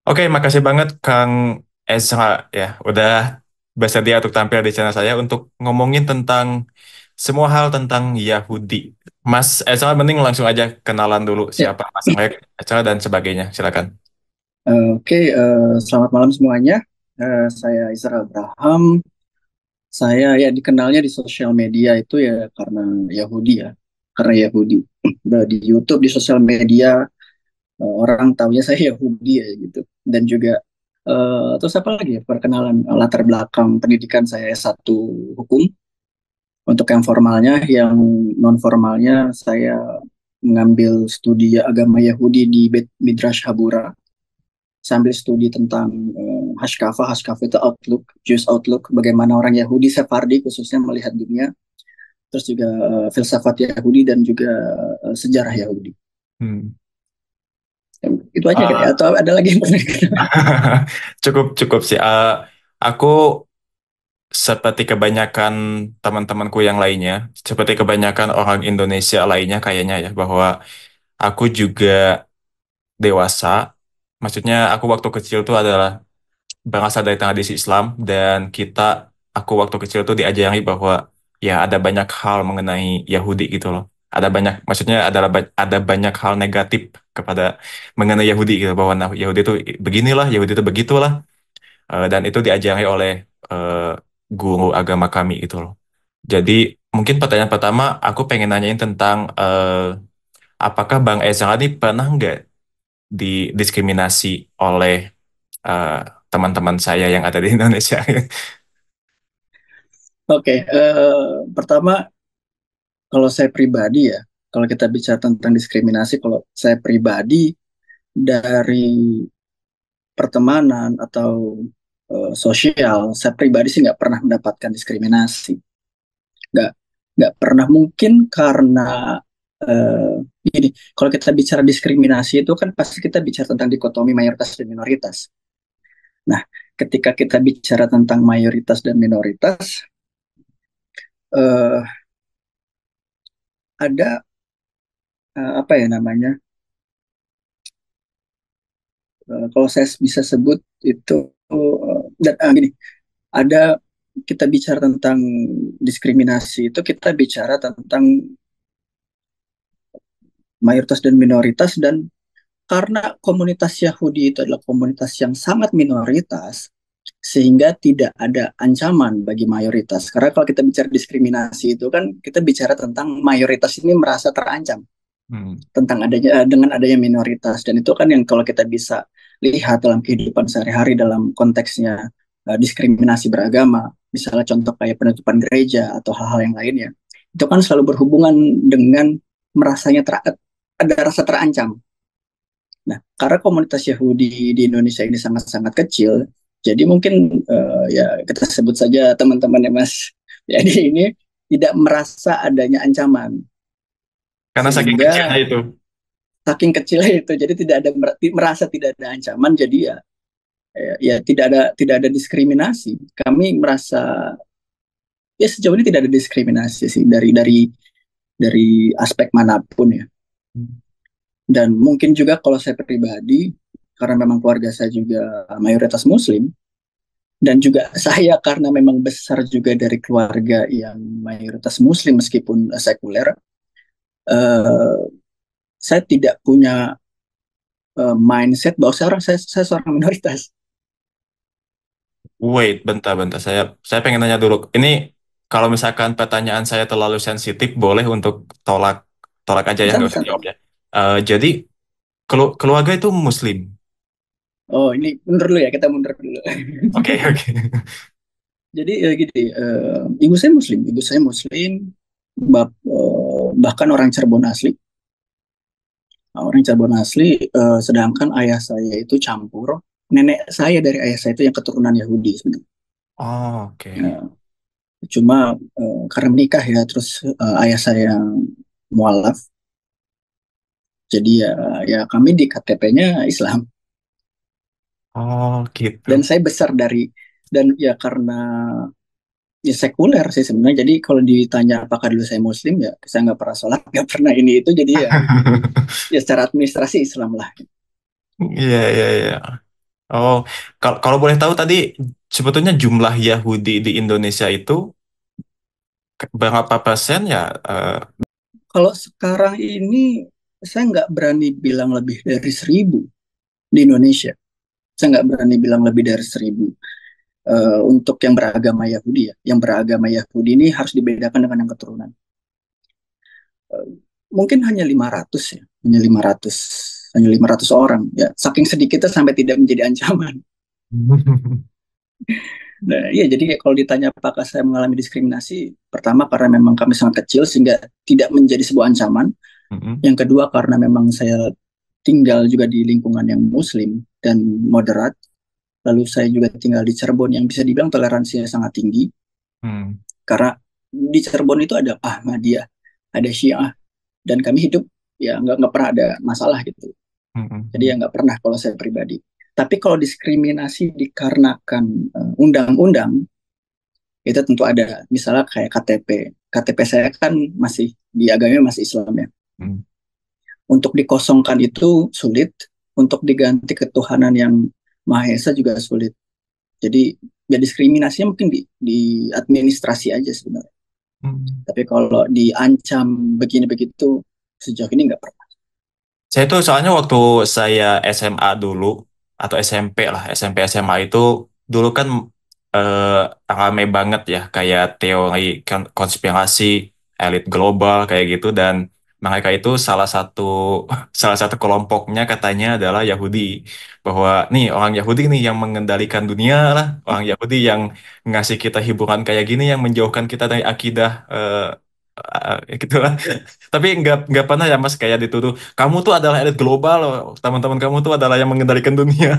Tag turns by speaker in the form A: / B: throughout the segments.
A: Oke, makasih banget Kang Ezra ya, udah bersedia untuk tampil di channel saya untuk ngomongin tentang semua hal tentang Yahudi. Mas Ezra, mending langsung aja kenalan dulu
B: Ya,
A: siapa Mas Ezra dan sebagainya. Silakan.
B: oke. Selamat malam semuanya. Saya Isra Abraham. Saya ya dikenalnya di sosial media itu ya karena Yahudi ya, karena Yahudi. Di YouTube, di sosial media orang taunya saya Yahudi ya gitu. Dan juga terus apa lagi ya perkenalan latar belakang pendidikan saya S1 hukum. Untuk yang formalnya, yang non formalnya saya mengambil studi agama Yahudi di Bet Midrash Habura sambil studi tentang Hashkafa. Hashkafa itu outlook, Jewish outlook, bagaimana orang Yahudi Sephardi khususnya melihat dunia, terus juga filsafat Yahudi dan juga sejarah Yahudi.
A: Hmm.
B: Itu aja kayak
A: Eh,
B: atau ada lagi yang pernah
A: cukup cukup sih. Aku seperti kebanyakan teman-temanku yang lainnya, seperti kebanyakan orang Indonesia lainnya kayaknya ya, bahwa aku juga dewasa. Maksudnya aku waktu kecil tuh adalah berasal dari tradisi Islam dan aku waktu kecil tuh diajari bahwa ya ada banyak hal mengenai Yahudi gitu loh. Ada banyak, maksudnya ada banyak hal negatif kepada mengenai Yahudi gitu bahwa nah, Yahudi itu beginilah, Yahudi itu begitulah. Dan itu diajari oleh eh, guru agama kami gitu loh. Jadi mungkin pertanyaan pertama aku pengen nanyain tentang apakah Bang Ezra ini pernah nggak didiskriminasi oleh eh, teman-teman saya yang ada di Indonesia?
B: Oke, pertama kalau saya pribadi ya, kalau kita bicara tentang diskriminasi, kalau saya pribadi dari pertemanan atau sosial, saya pribadi sih nggak pernah mendapatkan diskriminasi. Nggak nggak pernah, mungkin karena eh, gini, kalau kita bicara diskriminasi itu kan pasti kita bicara tentang dikotomi mayoritas dan minoritas. Nah, ketika kita bicara tentang mayoritas dan minoritas, eh, ada apa ya namanya? Kalau saya bisa sebut itu dan gini, ada kita bicara tentang diskriminasi itu kita bicara tentang mayoritas dan minoritas, dan karena komunitas Yahudi itu adalah komunitas yang sangat minoritas, sehingga tidak ada ancaman bagi mayoritas. Karena kalau kita bicara diskriminasi itu kan kita bicara tentang mayoritas ini merasa terancam
A: Hmm.
B: tentang adanya dengan adanya minoritas, dan itu kan yang kalau kita bisa lihat dalam kehidupan sehari-hari dalam konteksnya diskriminasi beragama, misalnya contoh kayak penutupan gereja atau hal-hal yang lainnya, itu kan selalu berhubungan dengan merasanya ada rasa terancam. Nah, karena komunitas Yahudi di Indonesia ini sangat-sangat kecil, jadi mungkin ya kita sebut saja teman-temannya Mas Yadi ini tidak merasa adanya ancaman,
A: Karena saking kecilnya
B: sehingga
A: itu.
B: saking kecilnya itu, jadi tidak ada merasa tidak ada ancaman, jadi ya tidak ada diskriminasi. Kami merasa ya sejauh ini tidak ada diskriminasi sih dari aspek manapun ya. Dan mungkin juga kalau saya pribadi, karena memang keluarga saya juga mayoritas Muslim, dan juga saya karena memang besar juga dari keluarga yang mayoritas Muslim meskipun sekuler, eh, saya tidak punya mindset bahwa saya seorang minoritas.
A: Wait, bentar-bentar. Saya pengen nanya dulu. Ini kalau misalkan pertanyaan saya terlalu sensitif, boleh untuk tolak tolak aja ya, nggak usah
B: Santai-santai.
A: jawab ya. Jadi keluarga itu Muslim.
B: Oh, ini mundur dulu ya, kita mundur dulu.
A: Oke, oke.
B: Jadi gini, ibu saya Muslim, bahkan orang Cirebon asli. Nah, orang Cirebon asli, sedangkan ayah saya itu campur. Nenek saya dari ayah saya itu yang keturunan Yahudi sebenarnya.
A: Oh, oke.
B: Ya, cuma karena menikah ya, terus ayah saya mualaf, jadi ya kami di KTP-nya Islam.
A: Oh,
B: Dan
A: gitu.
B: saya besar dari, dan ya karena ya sekuler sih sebenarnya. Jadi kalau ditanya apakah dulu saya Muslim, ya saya nggak pernah sholat, nggak pernah ini itu. Jadi ya secara administrasi Islam lah.
A: Iya, iya, iya. Oh, kalau boleh tahu tadi sebetulnya jumlah Yahudi di Indonesia itu berapa persen ya?
B: Kalau sekarang ini saya nggak berani bilang lebih dari 1.000 di Indonesia. Saya nggak berani bilang lebih dari 1.000. Untuk yang beragama Yahudi ya. Yang beragama Yahudi ini harus dibedakan dengan yang keturunan. Eh, Mungkin hanya 500 ya. Hanya 500 orang. Ya, saking sedikitnya sampai tidak menjadi ancaman. Nah, iya, jadi kayak kalau ditanya apakah saya mengalami diskriminasi, pertama karena memang kami sangat kecil sehingga tidak menjadi sebuah ancaman.
A: Mm-mm.
B: Yang kedua karena memang saya tinggal juga di lingkungan yang Muslim dan moderat. Lalu saya juga tinggal di Cirebon yang bisa dibilang toleransinya sangat tinggi.
A: Hmm.
B: Karena di Cirebon itu ada Ahmadiyah, ada Syiah, dan kami hidup ya nggak pernah ada masalah gitu. Jadi ya
A: Mm-mm.
B: nggak pernah kalau saya pribadi. Tapi kalau diskriminasi dikarenakan undang-undang, itu tentu ada. Misalnya kayak KTP. KTP saya kan masih di agamanya masih Islam ya.
A: Mm.
B: Untuk dikosongkan itu sulit, untuk diganti ketuhanan yang Maha Esa juga sulit. Jadi ya diskriminasinya mungkin di administrasi aja sebenarnya.
A: Mm.
B: Tapi kalau diancam begini begitu sejauh ini nggak pernah.
A: Saya tuh soalnya waktu saya SMA dulu atau SMP lah, SMP SMA itu dulu kan rame banget ya kayak teori konspirasi elit global kayak gitu dan mereka itu salah satu salah satu kelompoknya katanya adalah Yahudi bahwa nih orang Yahudi nih yang mengendalikan dunia lah, orang Yahudi yang ngasih kita hiburan kayak gini yang menjauhkan kita dari akidah gitu lah. Tapi nggak pernah ya Mas kayak dituduh kamu tuh adalah elit global loh. Teman-teman kamu tuh adalah yang mengendalikan dunia.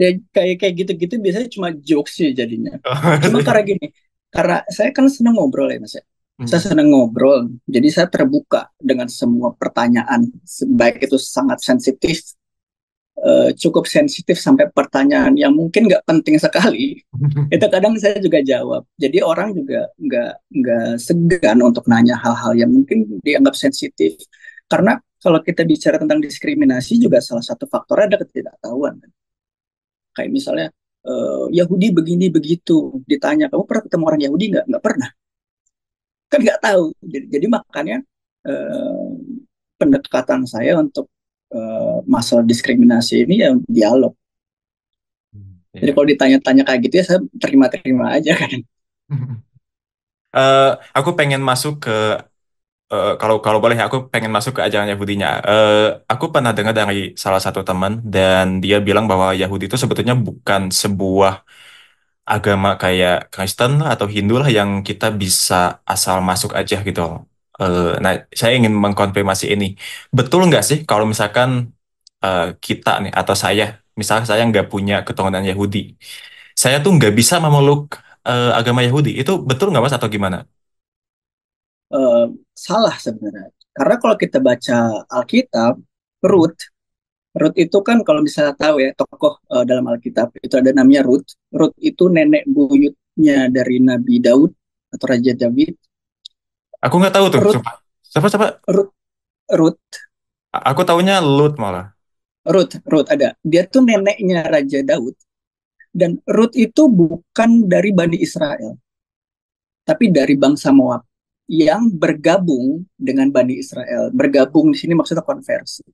B: Ya kayak kayak gitu-gitu biasanya cuma jokes sih jadinya. Cuma karena gini, karena saya kan senang ngobrol ya Mas ya. Saya
A: Hmm.
B: senang ngobrol, jadi saya terbuka dengan semua pertanyaan, baik itu sangat sensitif, cukup sensitif sampai pertanyaan yang mungkin nggak penting sekali. Itu kadang saya juga jawab. Jadi orang juga nggak segan untuk nanya hal-hal yang mungkin dianggap sensitif. Karena kalau kita bicara tentang diskriminasi juga salah satu faktornya ada ketidaktahuan. Kayak misalnya Yahudi begini begitu, ditanya kamu pernah ketemu orang Yahudi nggak pernah, kan nggak tahu. Jadi makanya eh, pendekatan saya untuk masalah diskriminasi ini ya dialog. Jadi
A: Iya.
B: kalau ditanya-tanya kayak gitu ya saya terima-terima aja kan.
A: Eh, aku pengen masuk ke kalau kalau boleh aku pengen masuk ke ajaran Yahudinya. Aku pernah dengar dari salah satu teman dan dia bilang bahwa Yahudi itu sebetulnya bukan sebuah agama kayak Kristen lah atau Hindu lah yang kita bisa asal masuk aja gitu loh. Nah, saya ingin mengkonfirmasi ini. Betul nggak sih kalau misalkan kita nih atau saya, misalnya saya nggak punya keturunan Yahudi, saya tuh nggak bisa memeluk agama Yahudi. Itu betul nggak Mas atau gimana?
B: Eh, Salah sebenarnya. Karena kalau kita baca Alkitab, Ruth, Ruth itu kan kalau misalnya tahu ya tokoh dalam Alkitab itu ada namanya Ruth. Ruth itu nenek buyutnya dari Nabi Daud atau Raja David.
A: Aku nggak tahu tuh,
B: Ruth,
A: sumpah. Siapa?
B: Ruth, Ruth,
A: Aku taunya Lut malah.
B: Ruth ada. Dia tuh neneknya Raja Daud dan Ruth itu bukan dari Bani Israel, tapi dari bangsa Moab yang bergabung dengan Bani Israel. Bergabung di sini maksudnya konversi.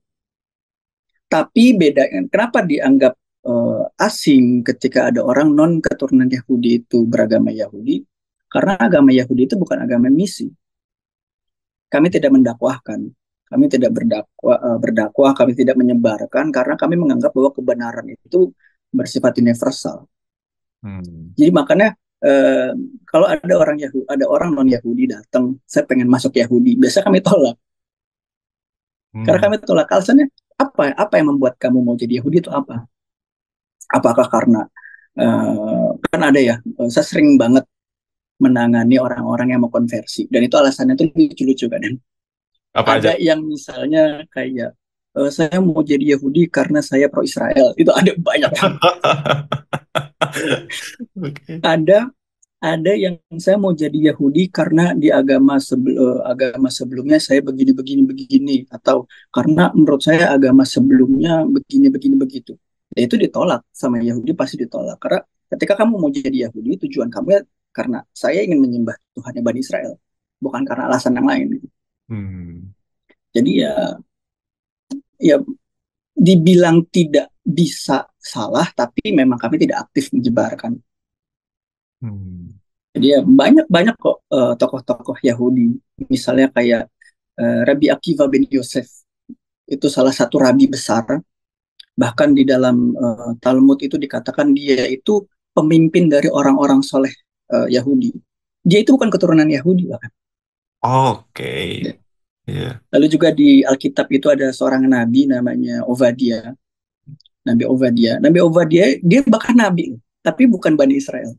B: Tapi beda, kenapa dianggap asing ketika ada orang non keturunan Yahudi itu beragama Yahudi? Karena agama Yahudi itu bukan agama misi. Kami tidak mendakwahkan, kami tidak berdakwah, kami tidak menyebarkan karena kami menganggap bahwa kebenaran itu bersifat universal.
A: Hmm.
B: Jadi makanya eh, kalau ada orang Yahudi, ada orang non Yahudi datang, saya pengen masuk Yahudi, biasa kami tolak. Karena
A: Hmm.
B: kami tolak alasannya apa yang membuat kamu mau jadi Yahudi itu apa? Apakah karena kan ada ya, saya sering banget menangani orang-orang yang mau konversi dan itu alasannya tuh lucu-lucu kan.
A: Apa aja?
B: Ada yang misalnya kayak saya mau jadi Yahudi karena saya pro Israel. Itu ada banyak.
A: Oke.
B: Ada ada yang saya mau jadi Yahudi karena di agama sebelumnya saya begini begini begini atau karena menurut saya agama sebelumnya begini begini begitu. Ya itu ditolak sama Yahudi, pasti ditolak. Karena ketika kamu mau jadi Yahudi, tujuan kamu ya karena saya ingin menyembah Tuhannya Bani Israel, bukan karena alasan yang lain.
A: Hmm.
B: Jadi ya dibilang tidak bisa salah, tapi memang kami tidak aktif menyebarkan.
A: Hmm.
B: Jadi ya banyak-banyak kok tokoh-tokoh Yahudi, misalnya kayak Rabbi Akiva bin Yosef, itu salah satu rabi besar. Bahkan di dalam Talmud itu dikatakan dia itu pemimpin dari orang-orang soleh Yahudi. Dia itu bukan keturunan Yahudi bahkan.
A: Oke. Iya.
B: Lalu juga di Alkitab itu ada seorang nabi namanya Ovadia. Nabi Ovadia. Nabi Ovadia dia bahkan nabi, tapi bukan Bani Israel.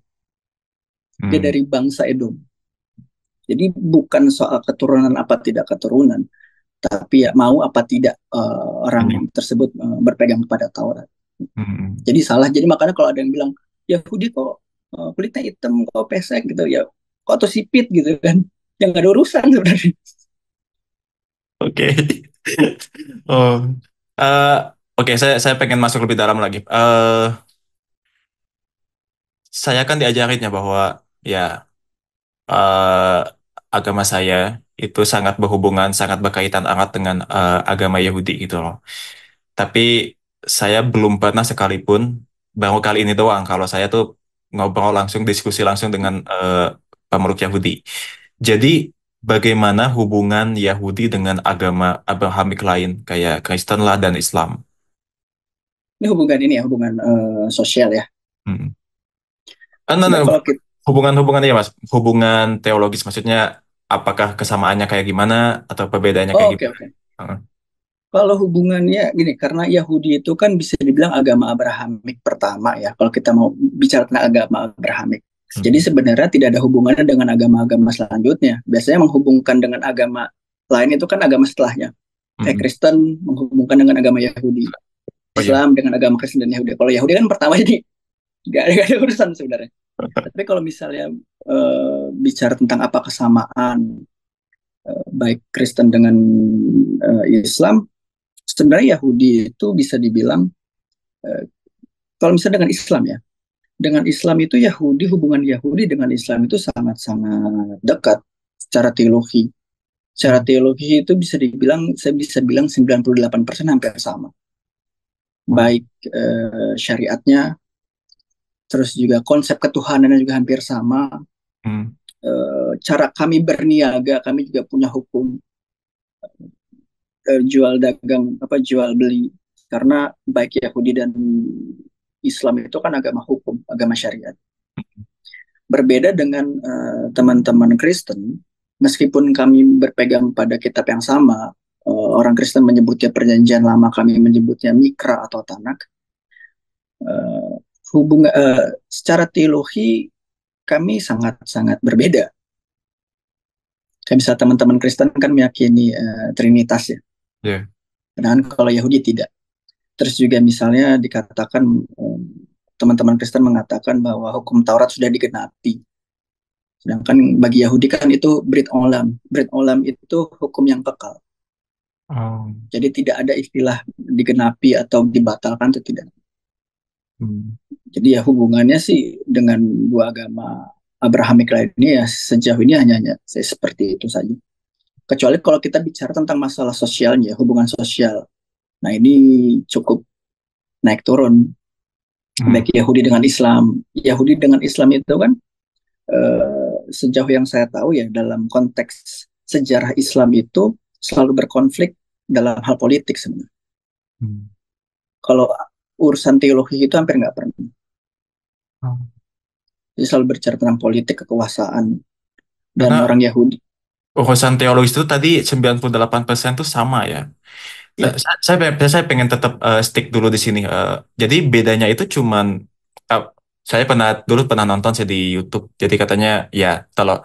B: Dia
A: Hmm.
B: dari bangsa Edom. Jadi bukan soal keturunan apa tidak keturunan, tapi ya mau apa tidak
A: Banyak.
B: orang tersebut berpegang kepada Taurat.
A: Hmm.
B: Jadi salah. Jadi makanya kalau ada yang bilang Yahudi kok kulitnya hitam, kok pesek gitu ya, kok atau sipit gitu kan, yang gak ada urusan sebenarnya.
A: Oke. Oh. Eh, oke, saya pengen masuk lebih dalam lagi. Saya kan diajarinnya bahwa ya eh, agama saya itu sangat berhubungan, sangat berkaitan erat dengan agama Yahudi gitu loh. Tapi saya belum pernah sekalipun, baru kali ini doang kalau saya tuh ngobrol langsung, diskusi langsung dengan pemeluk Yahudi. Jadi bagaimana hubungan Yahudi dengan agama Abrahamik lain kayak Kristen lah dan Islam?
B: Ini hubungan ini ya, hubungan sosial ya.
A: Hmm. No,
B: Nah, kalau kita,
A: hubungan-hubungan ya Mas, hubungan teologis maksudnya apakah kesamaannya kayak gimana atau perbedaannya
B: oh,
A: kayak
B: oke
A: gimana?
B: oke.
A: Heeh.
B: Kalau hubungannya gini, karena Yahudi itu kan bisa dibilang agama Abrahamik pertama ya. Kalau kita mau bicara tentang agama Abrahamik, jadi
A: Hmm.
B: sebenarnya tidak ada hubungannya dengan agama-agama selanjutnya. Biasanya menghubungkan dengan agama lain itu kan agama setelahnya. Kayak
A: Hmm.
B: Kristen menghubungkan dengan agama Yahudi,
A: Oh iya.
B: Islam dengan agama Kristen dan Yahudi. Kalau Yahudi kan pertama, jadi nggak ada urusan sebenarnya. Tapi kalau misalnya bicara tentang apa kesamaan baik Kristen dengan Islam, sebenarnya Yahudi itu bisa dibilang eh, kalau misalnya dengan Islam ya, dengan Islam itu Yahudi, hubungan Yahudi dengan Islam itu sangat-sangat dekat secara teologi. Secara
A: Hmm.
B: teologi itu bisa dibilang, saya bisa bilang 98% hampir sama.
A: Oh.
B: Baik syariatnya, terus juga konsep ketuhanannya juga hampir sama.
A: Hmm.
B: Cara kami berniaga, kami juga punya hukum jual dagang, apa jual beli. Karena baik Yahudi dan Islam itu kan agama hukum, agama syariat. Berbeda dengan teman-teman Kristen, meskipun kami berpegang pada kitab yang sama, orang Kristen menyebutnya Perjanjian Lama, kami menyebutnya Mikra atau Tanak. Uh, secara teologi kami sangat-sangat berbeda. Kayak misalnya teman-teman Kristen kan meyakini Trinitas ya,
A: Ya.
B: sedangkan kalau Yahudi tidak. Terus juga misalnya dikatakan teman-teman Kristen mengatakan bahwa hukum Taurat sudah digenapi. Sedangkan bagi Yahudi kan itu Brit Olam. Brit Olam itu hukum yang kekal.
A: Oh.
B: Jadi tidak ada istilah digenapi atau dibatalkan itu tidak.
A: Hmm.
B: Jadi ya hubungannya sih dengan dua agama Abrahamik lain ini ya sejauh ini hanya seperti itu saja. Kecuali kalau kita bicara tentang masalah sosialnya, hubungan sosial. Nah ini cukup naik turun.
A: Hmm.
B: Baik Yahudi dengan Islam. Yahudi dengan Islam itu kan sejauh yang saya tahu ya dalam konteks sejarah Islam itu selalu berkonflik dalam hal politik sebenarnya.
A: Hmm.
B: Kalau urusan teologi itu hampir nggak pernah.
A: Oh.
B: Jadi selalu berbicara tentang politik, kekuasaan, dan
A: Karena
B: orang Yahudi.
A: urusan teologis itu tadi 98% tuh sama ya.
B: Ya,
A: Saya pengen tetap stick dulu di sini. Jadi bedanya itu cuman eh, saya dulu pernah nonton sih di YouTube. Jadi katanya ya kalau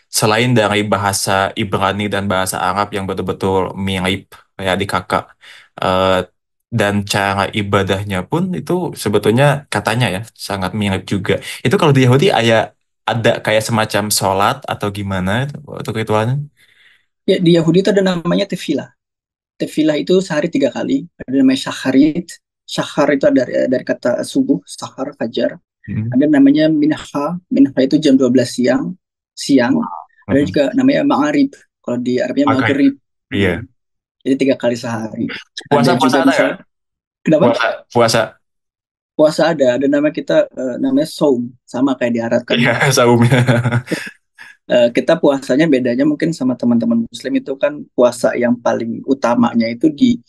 A: selain dari bahasa Ibrani dan bahasa Arab yang betul-betul mirip kayak di kakak eh, dan cara ibadahnya pun itu sebetulnya katanya ya sangat mirip juga. Itu kalau di Yahudi ada kayak semacam sholat atau gimana itu untuk ritualnya?
B: ya di Yahudi itu ada namanya tefilah. Tefilah itu sehari 3 kali. Ada namanya syacharit. Syahar itu dari kata subuh, sahar, fajar.
A: Hmm.
B: Ada namanya minha, minha itu jam 12 siang, siang. Ada
A: Hmm.
B: juga namanya ma'arib, kalau di Arabnya
A: Maghrib.
B: maghrib.
A: Iya.
B: Hmm. Jadi 3 kali sehari. Ada
A: Puasa puasa
B: juga
A: ada nggak?
B: misal, kenapa?
A: Puasa puasa.
B: Puasa ada nama kita namanya saum, sama kayak di Arab kan.
A: Iya, saumnya.
B: Kita puasanya bedanya mungkin sama teman-teman Muslim itu kan puasa yang paling utamanya itu di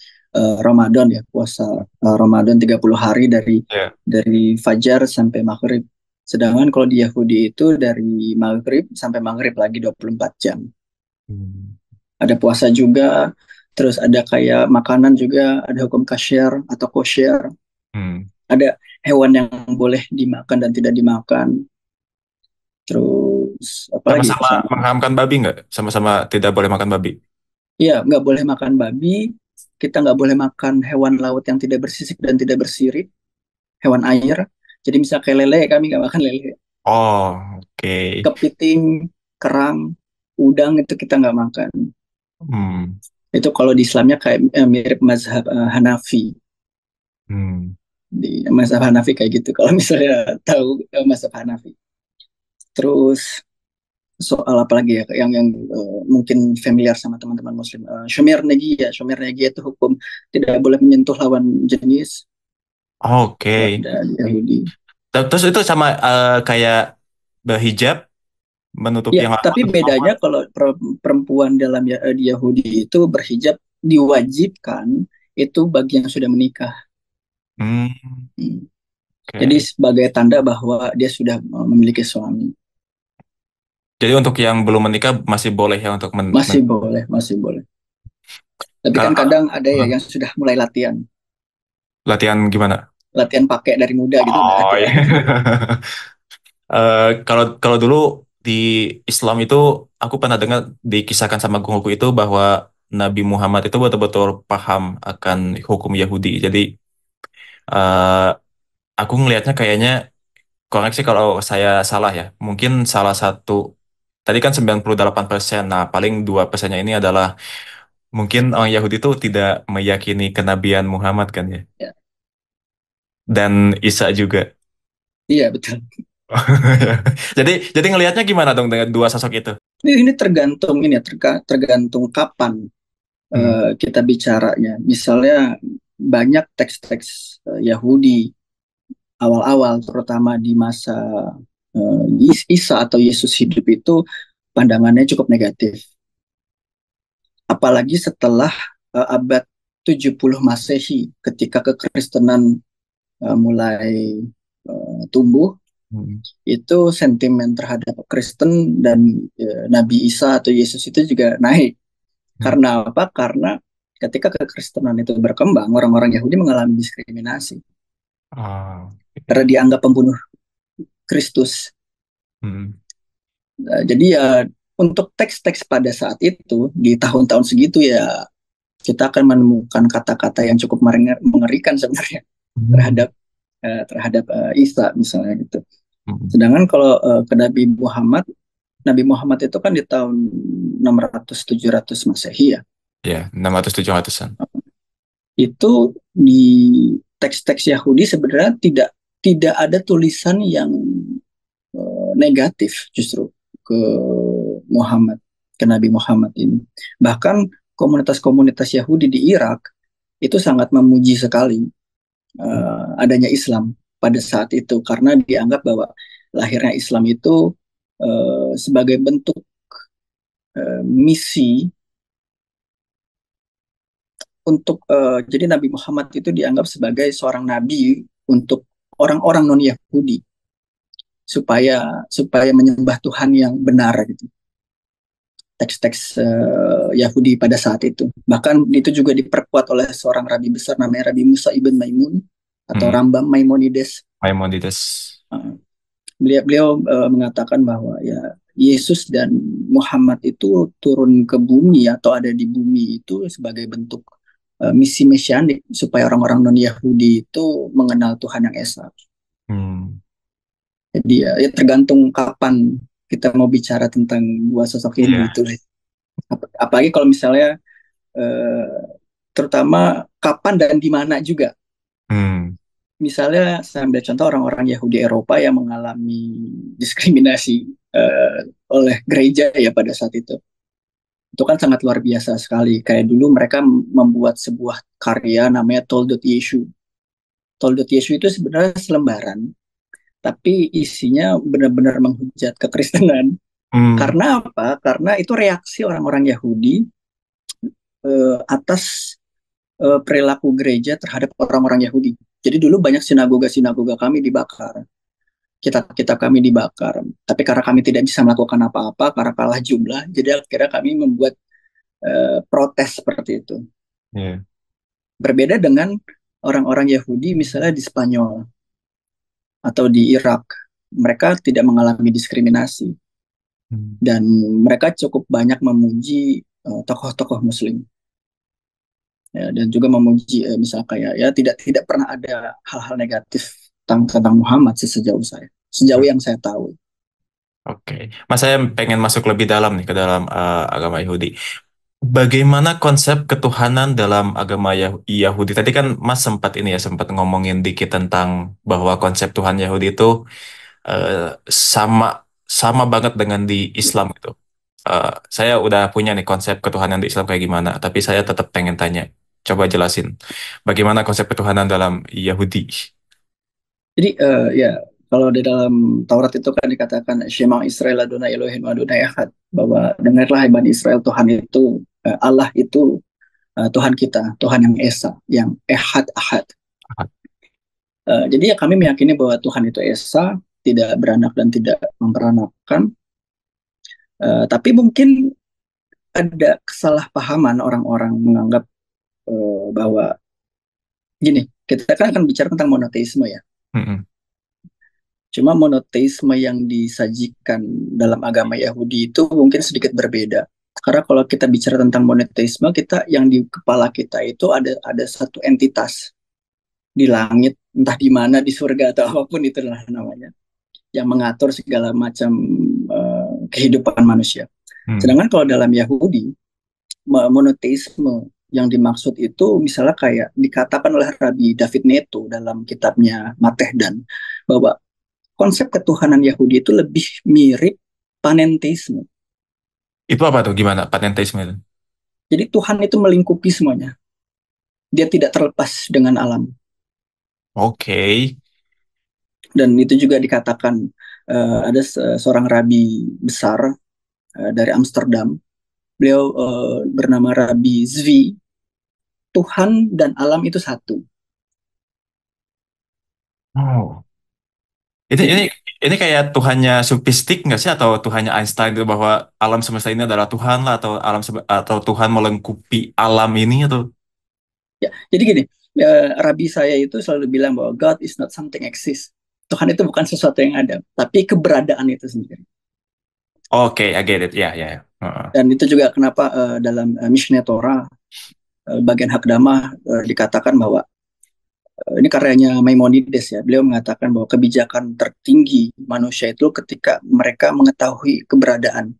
B: Ramadan ya, puasa Ramadan 30 hari
A: Iya.
B: dari Fajar sampai Maghrib. Sedangkan kalau di Yahudi itu dari Maghrib sampai Maghrib lagi 24 jam.
A: Hmm.
B: Ada puasa juga, terus ada kayak makanan juga, ada hukum kasher atau kosher,
A: Hmm.
B: ada hewan yang boleh dimakan dan tidak dimakan. Terus apa lagi di
A: Sama-sama
B: sana?
A: mengharamkan babi nggak? Sama-sama tidak boleh makan babi.
B: Iya, nggak boleh makan babi, kita nggak boleh makan hewan laut yang tidak bersisik dan tidak bersirip, hewan air. Jadi misal kayak lele, kami nggak makan lele.
A: Oh, oke.
B: Kepiting, kerang, udang itu kita nggak makan.
A: Hmm.
B: Itu kalau di Islamnya kayak mirip mazhab Hanafi.
A: Hmm.
B: Di mazhab Hanafi kayak gitu. Kalau misalnya tahu mazhab Hanafi. Terus soal apa lagi ya yang mungkin familiar sama teman-teman Muslim. Shomer Negia itu hukum tidak boleh menyentuh lawan jenis. Itu
A: Oke.
B: ada di Yahudi.
A: Terus itu sama kayak berhijab menutupi
B: Ya,
A: yang
B: tapi
A: aurat
B: bedanya
A: perempuan.
B: kalau perempuan dalam di Yahudi itu berhijab diwajibkan itu bagi yang sudah menikah.
A: Hmm.
B: Hmm. Jadi
A: Oke.
B: sebagai tanda bahwa dia sudah memiliki suami.
A: Jadi untuk yang belum menikah masih boleh ya untuk
B: Masih boleh, masih boleh. Tapi
A: kalau
B: kan kadang ada ya
A: hmm,
B: yang sudah mulai latihan.
A: latihan gimana?
B: Latihan pakai dari muda gitu udah
A: Oh
B: ada.
A: iya. Kalau kalau dulu di Islam itu aku pernah dengar dikisahkan sama guruku itu bahwa Nabi Muhammad itu betul-betul paham akan hukum Yahudi. Jadi eh, aku ngelihatnya kayaknya koreksi kalau saya salah ya. Mungkin salah satu tadi kan 98%. Nah, paling 2%-nya ini adalah mungkin orang Yahudi itu tidak meyakini kenabian Muhammad kan ya.
B: Ya,
A: Dan Isa juga.
B: iya betul.
A: Jadi ngelihatnya gimana dong dengan dua sosok itu?
B: Ini tergantung ini ya, tergantung kapan
A: Hmm.
B: kita bicaranya. Misalnya banyak teks-teks Yahudi awal-awal, terutama di masa Isa atau Yesus hidup itu pandangannya cukup negatif. Apalagi setelah abad 70 Masehi, ketika kekristenan mulai tumbuh,
A: Hmm.
B: itu sentimen terhadap Kristen dan Nabi Isa atau Yesus itu juga naik.
A: Hmm.
B: Karena apa? Karena ketika kekristenan itu berkembang, orang-orang Yahudi mengalami diskriminasi
A: Ah,
B: karena
A: oke.
B: dianggap pembunuh Kristus.
A: Hmm.
B: Jadi ya untuk teks-teks pada saat itu di tahun-tahun segitu ya kita akan menemukan kata-kata yang cukup mengerikan sebenarnya
A: Hmm.
B: terhadap Isa misalnya gitu.
A: Hmm.
B: Sedangkan kalau ke Nabi Muhammad itu kan di tahun 600-700 Masehi ya.
A: Ya, 600-700-an.
B: Itu di teks-teks Yahudi sebenarnya tidak tidak ada tulisan yang negatif justru ke Muhammad, ke Nabi Muhammad ini. Bahkan komunitas-komunitas Yahudi di Irak itu sangat memuji sekali adanya Islam pada saat itu karena dianggap bahwa lahirnya Islam itu sebagai bentuk misi untuk jadi Nabi Muhammad itu dianggap sebagai seorang nabi untuk orang-orang non Yahudi supaya supaya menyembah Tuhan yang benar gitu. Teks-teks Yahudi pada saat itu. Bahkan itu juga diperkuat oleh seorang rabi besar namanya Rabi Musa ibn Maimun atau
A: Hmm.
B: Rambam Maimonides.
A: Maimonides.
B: Uh, beliau mengatakan bahwa ya Yesus dan Muhammad itu turun ke bumi atau ada di bumi itu sebagai bentuk misi mesianik supaya orang-orang non Yahudi itu mengenal Tuhan yang esa.
A: Hmm.
B: Jadi ya tergantung kapan kita mau bicara tentang dua sosok ini
A: Iya.
B: itu. Apalagi kalau misalnya terutama kapan dan di mana juga. misalnya saya ambil contoh orang-orang Yahudi Eropa yang mengalami diskriminasi eh, oleh gereja ya pada saat itu. Itu kan sangat luar biasa sekali. Kayak dulu mereka membuat sebuah karya namanya Toldot Yeshu. Toldot Yeshu itu sebenarnya selembaran, tapi isinya benar-benar menghujat kekristenan.
A: Hmm.
B: Karena apa? Karena itu reaksi orang-orang Yahudi atas perilaku gereja terhadap orang-orang Yahudi. Jadi dulu banyak sinagoga-sinagoga kami dibakar, kitab-kitab kami dibakar. Tapi karena kami tidak bisa melakukan apa-apa, karena kalah jumlah, jadi akhirnya kami membuat protes seperti itu.
A: Iya.
B: Berbeda dengan orang-orang Yahudi misalnya di Spanyol atau di Irak, mereka tidak mengalami diskriminasi
A: Hmm.
B: dan mereka cukup banyak memuji tokoh-tokoh Muslim, ya, dan juga memuji misal kayak ya tidak pernah ada hal-hal negatif tentang Muhammad sih sejauh yang saya tahu.
A: Oke, Mas saya pengen masuk lebih dalam nih ke dalam agama Yahudi. Bagaimana konsep ketuhanan dalam agama Yahudi? Tadi kan Mas sempat ini ya, sempat ngomongin dikit tentang bahwa konsep Tuhan Yahudi itu eh, sama sama banget dengan di Islam gitu. Saya udah punya nih konsep ketuhanan di Islam kayak gimana, tapi saya tetap pengen tanya. Coba jelasin, bagaimana konsep ketuhanan dalam Yahudi?
B: Jadi ya kalau di dalam Taurat itu kan dikatakan Shema Israel Adonai Elohim Adonai Echad, bahwa dengarlah hai Bani Israel, Tuhan itu Allah itu Tuhan kita, Tuhan yang Esa, yang Ehad Ahad. Jadi ya kami meyakini bahwa Tuhan itu Esa, tidak beranak dan tidak memperanakan. Tapi mungkin ada kesalahpahaman orang-orang menganggap bahwa gini, kita kan akan bicara tentang monoteisme ya.
A: Mm-mm.
B: Cuma monoteisme yang disajikan dalam agama Yahudi itu mungkin sedikit berbeda. Karena kalau kita bicara tentang monoteisme, kita yang di kepala kita itu ada satu entitas di langit, entah di mana, di surga atau apapun itulah namanya, yang mengatur segala macam kehidupan manusia.
A: Hmm.
B: Sedangkan kalau dalam Yahudi, monoteisme yang dimaksud itu misalnya kayak dikatakan oleh Rabbi David Neto dalam kitabnya Matehdan, bahwa konsep ketuhanan Yahudi itu lebih mirip panenteisme.
A: Itu apa tuh? Gimana patenteisme itu?
B: Jadi Tuhan itu melingkupi semuanya. Dia tidak terlepas dengan alam.
A: Oke.
B: Dan itu juga dikatakan ada seorang rabi besar dari Amsterdam. Beliau bernama Rabi Zvi. Tuhan dan alam itu satu.
A: Oh. Ini
B: Jadi
A: ini kayak Tuhannya Sufistik nggak sih atau Tuhannya Einstein itu bahwa alam semesta ini adalah Tuhan lah atau atau Tuhan melengkapi alam ini atau
B: jadi gini, Rabi saya itu selalu bilang bahwa God is not something exist. Tuhan itu bukan sesuatu yang ada, tapi keberadaan itu sendiri.
A: oke, I get it. Ya, ya, ya. Heeh.
B: Dan itu juga kenapa dalam Mishneh Torah bagian hak damah dikatakan bahwa ini karyanya Maimonides ya. Beliau mengatakan bahwa kebijakan tertinggi manusia itu ketika mereka mengetahui keberadaan,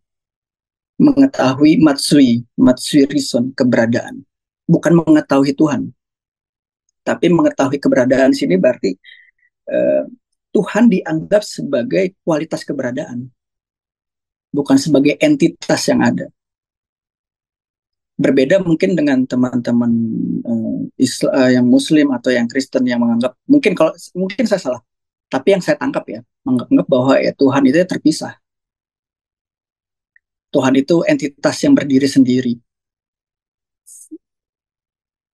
B: mengetahui matsui rison, keberadaan, bukan mengetahui Tuhan, tapi mengetahui keberadaan sini berarti eh, Tuhan dianggap sebagai kualitas keberadaan, bukan sebagai entitas yang ada. Berbeda mungkin dengan teman-teman yang Muslim atau yang Kristen yang menganggap mungkin saya salah, tapi yang saya tangkap ya menganggap bahwa ya Tuhan itu terpisah. Tuhan itu entitas yang berdiri sendiri.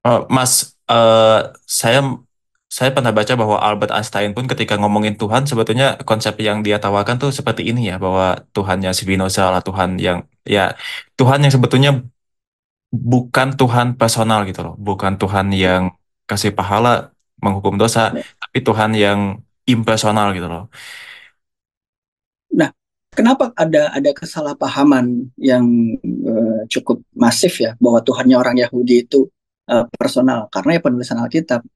A: Oh, Mas, saya saya pernah baca bahwa Albert Einstein pun ketika ngomongin Tuhan sebetulnya konsep yang dia tawarkan tuh seperti ini ya bahwa Tuhannya Spinoza lah Tuhan yang ya Tuhan yang sebetulnya bukan Tuhan personal gitu loh, bukan Tuhan yang kasih pahala menghukum dosa, tapi Tuhan yang impersonal gitu loh.
B: Nah, kenapa ada kesalahpahaman yang cukup masif ya bahwa Tuhannya orang Yahudi itu personal? Karena ya penulisan Alkitab,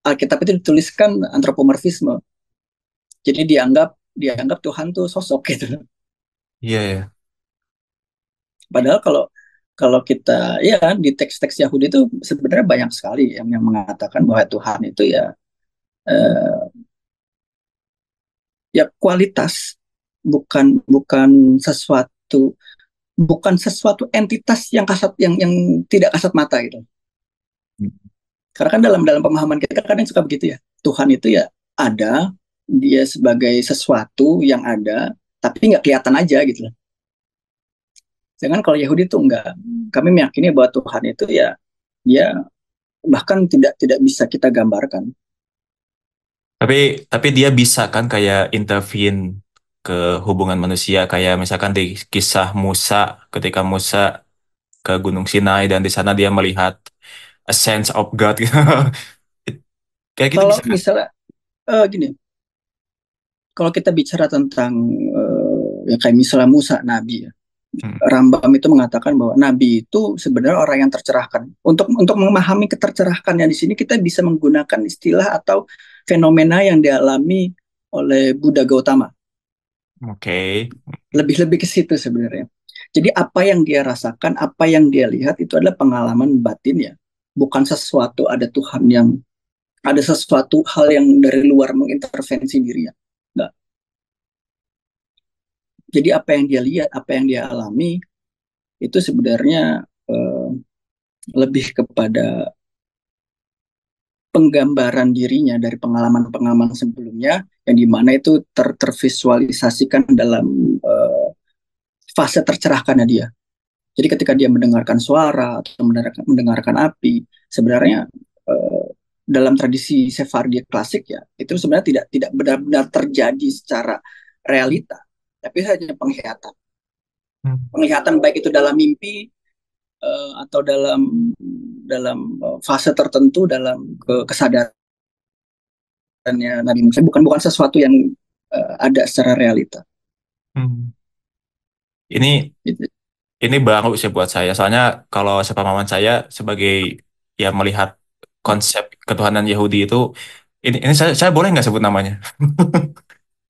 B: Alkitab itu dituliskan antropomorfisme. Jadi dianggap Tuhan tuh sosok gitu.
A: Iya ya.
B: Padahal kalau kalau kita ya di teks-teks Yahudi itu sebenarnya banyak sekali yang mengatakan bahwa Tuhan itu ya Eh, ya kualitas, bukan bukan sesuatu bukan sesuatu entitas yang kasat, yang tidak kasat mata gitu. Karena kan dalam dalam pemahaman kita kadang suka begitu ya. Tuhan itu ya ada, dia sebagai sesuatu yang ada, tapi nggak kelihatan aja gitu loh. Jangan kalau Yahudi itu enggak. Kami meyakini bahwa Tuhan itu ya dia bahkan tidak tidak bisa kita gambarkan.
A: Tapi tapi dia bisa kan kayak intervene ke hubungan manusia kayak misalkan di kisah Musa ketika Musa ke Gunung Sinai dan di sana dia melihat a sense of God gitu. Kayak gitu
B: Kalau
A: bisa kan?
B: misalnya gini, kalau kita bicara tentang ya kayak misalnya Musa Nabi ya,
A: Hmm.
B: Rambam itu mengatakan bahwa Nabi itu sebenarnya orang yang tercerahkan. Untuk memahami ketercerahkannya di sini kita bisa menggunakan istilah atau fenomena yang dialami oleh Buddha Gautama.
A: Oke.
B: Lebih-lebih ke situ sebenarnya. Jadi apa yang dia rasakan, apa yang dia lihat itu adalah pengalaman batin ya. Bukan sesuatu ada Tuhan yang ada sesuatu hal yang dari luar mengintervensi dirinya. Enggak. Jadi apa yang dia lihat, apa yang dia alami itu sebenarnya lebih kepada penggambaran dirinya dari pengalaman-pengalaman sebelumnya yang dimana itu tervisualisasikan dalam fase tercerahkannya dia. Jadi ketika dia mendengarkan suara atau mendengarkan api, sebenarnya eh, dalam tradisi Sephardi klasik ya itu sebenarnya tidak benar-benar terjadi secara realita, tapi hanya penglihatan.
A: Hmm.
B: Penglihatan baik itu dalam mimpi atau dalam dalam fase tertentu dalam kesadarannya Nabi Musa, bukan bukan sesuatu yang ada secara realita.
A: Hmm. Ini
B: Gitu.
A: ini baru sih buat saya. Soalnya kalau sepemahaman saya sebagai ya melihat konsep ketuhanan Yahudi itu ini saya boleh nggak sebut namanya?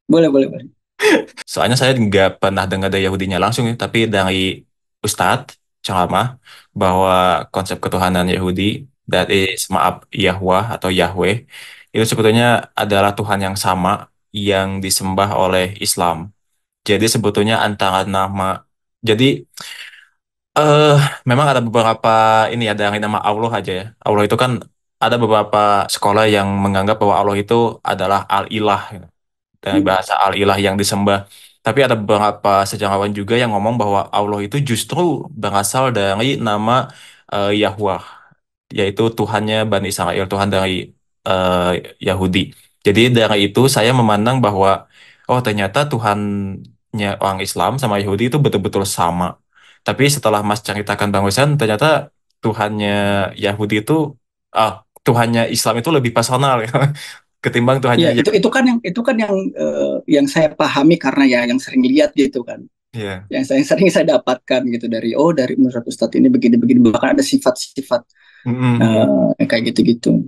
B: Boleh, boleh, boleh.
A: Soalnya saya nggak pernah dengar dari Yahudinya langsung ya, tapi dari Ustadz ceramah bahwa konsep ketuhanan Yahudi that is maaf Yahweh atau Yahweh itu sebetulnya adalah Tuhan yang sama yang disembah oleh Islam. Jadi sebetulnya antara nama jadi eh memang ada beberapa ini ya dari nama Allah aja ya. Allah itu kan ada beberapa sekolah yang menganggap bahwa Allah itu adalah Al-Ilah gitu. Dari
B: Hmm.
A: bahasa Al-Ilah yang disembah. Tapi ada beberapa sejarawan juga yang ngomong bahwa Allah itu justru berasal dari nama Yahweh, yaitu Tuhannya Bani Israel, Tuhan dari eh, Yahudi. Jadi dari itu saya memandang bahwa oh ternyata Tuhannya orang Islam sama Yahudi itu betul-betul sama. Tapi setelah Mas ceritakan barusan, ternyata Tuhannya Yahudi itu, ah Tuhannya Islam itu lebih personal ya, ketimbang Tuhannya
B: Ya,
A: Yahudi.
B: itu kan yang saya pahami karena ya yang sering lihat gitu kan.
A: Iya.
B: Yang sering saya dapatkan gitu dari dari menurut Ustadz ini begini-begini, bahkan ada sifat-sifat
A: Mm-mm.
B: kayak gitu-gitu.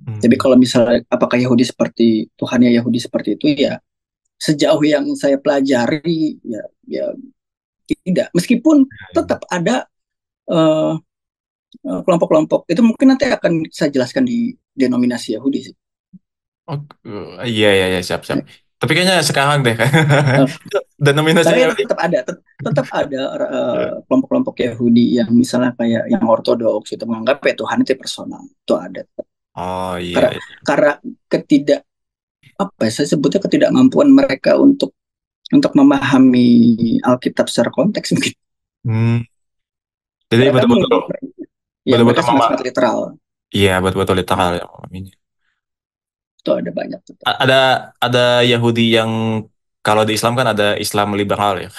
B: Jadi
A: Mm.
B: kalau misalnya apakah Yahudi seperti Tuhannya Yahudi seperti itu ya, sejauh yang saya pelajari ya, ya tidak. Meskipun tetap ada eh, kelompok-kelompok itu, mungkin nanti akan saya jelaskan di denominasi Yahudi sih.
A: Oh, iya, iya, iya, siap, siap. Tapi kayaknya sekarang deh.
B: Eh,
A: Itu denominasi
B: Karena itu
A: Yahudi.
B: tetap ada kelompok-kelompok Yahudi yang misalnya kayak yang ortodoks itu menganggap ya Tuhan itu personal, itu ada.
A: Oh, iya,
B: Karena
A: iya.
B: karena ketidak apa ya, saya sebutnya ketidakmampuan mereka untuk memahami Alkitab secara konteks mungkin.
A: Hmm. Jadi
B: Mereka
A: betul-betul,
B: ya mereka
A: betul-betul mama.
B: sangat-sangat literal.
A: Iya, betul-betul literal ya memahaminya.
B: Itu ada banyak tetap.
A: Ada Yahudi yang kalau di Islam kan ada Islam liberal ya,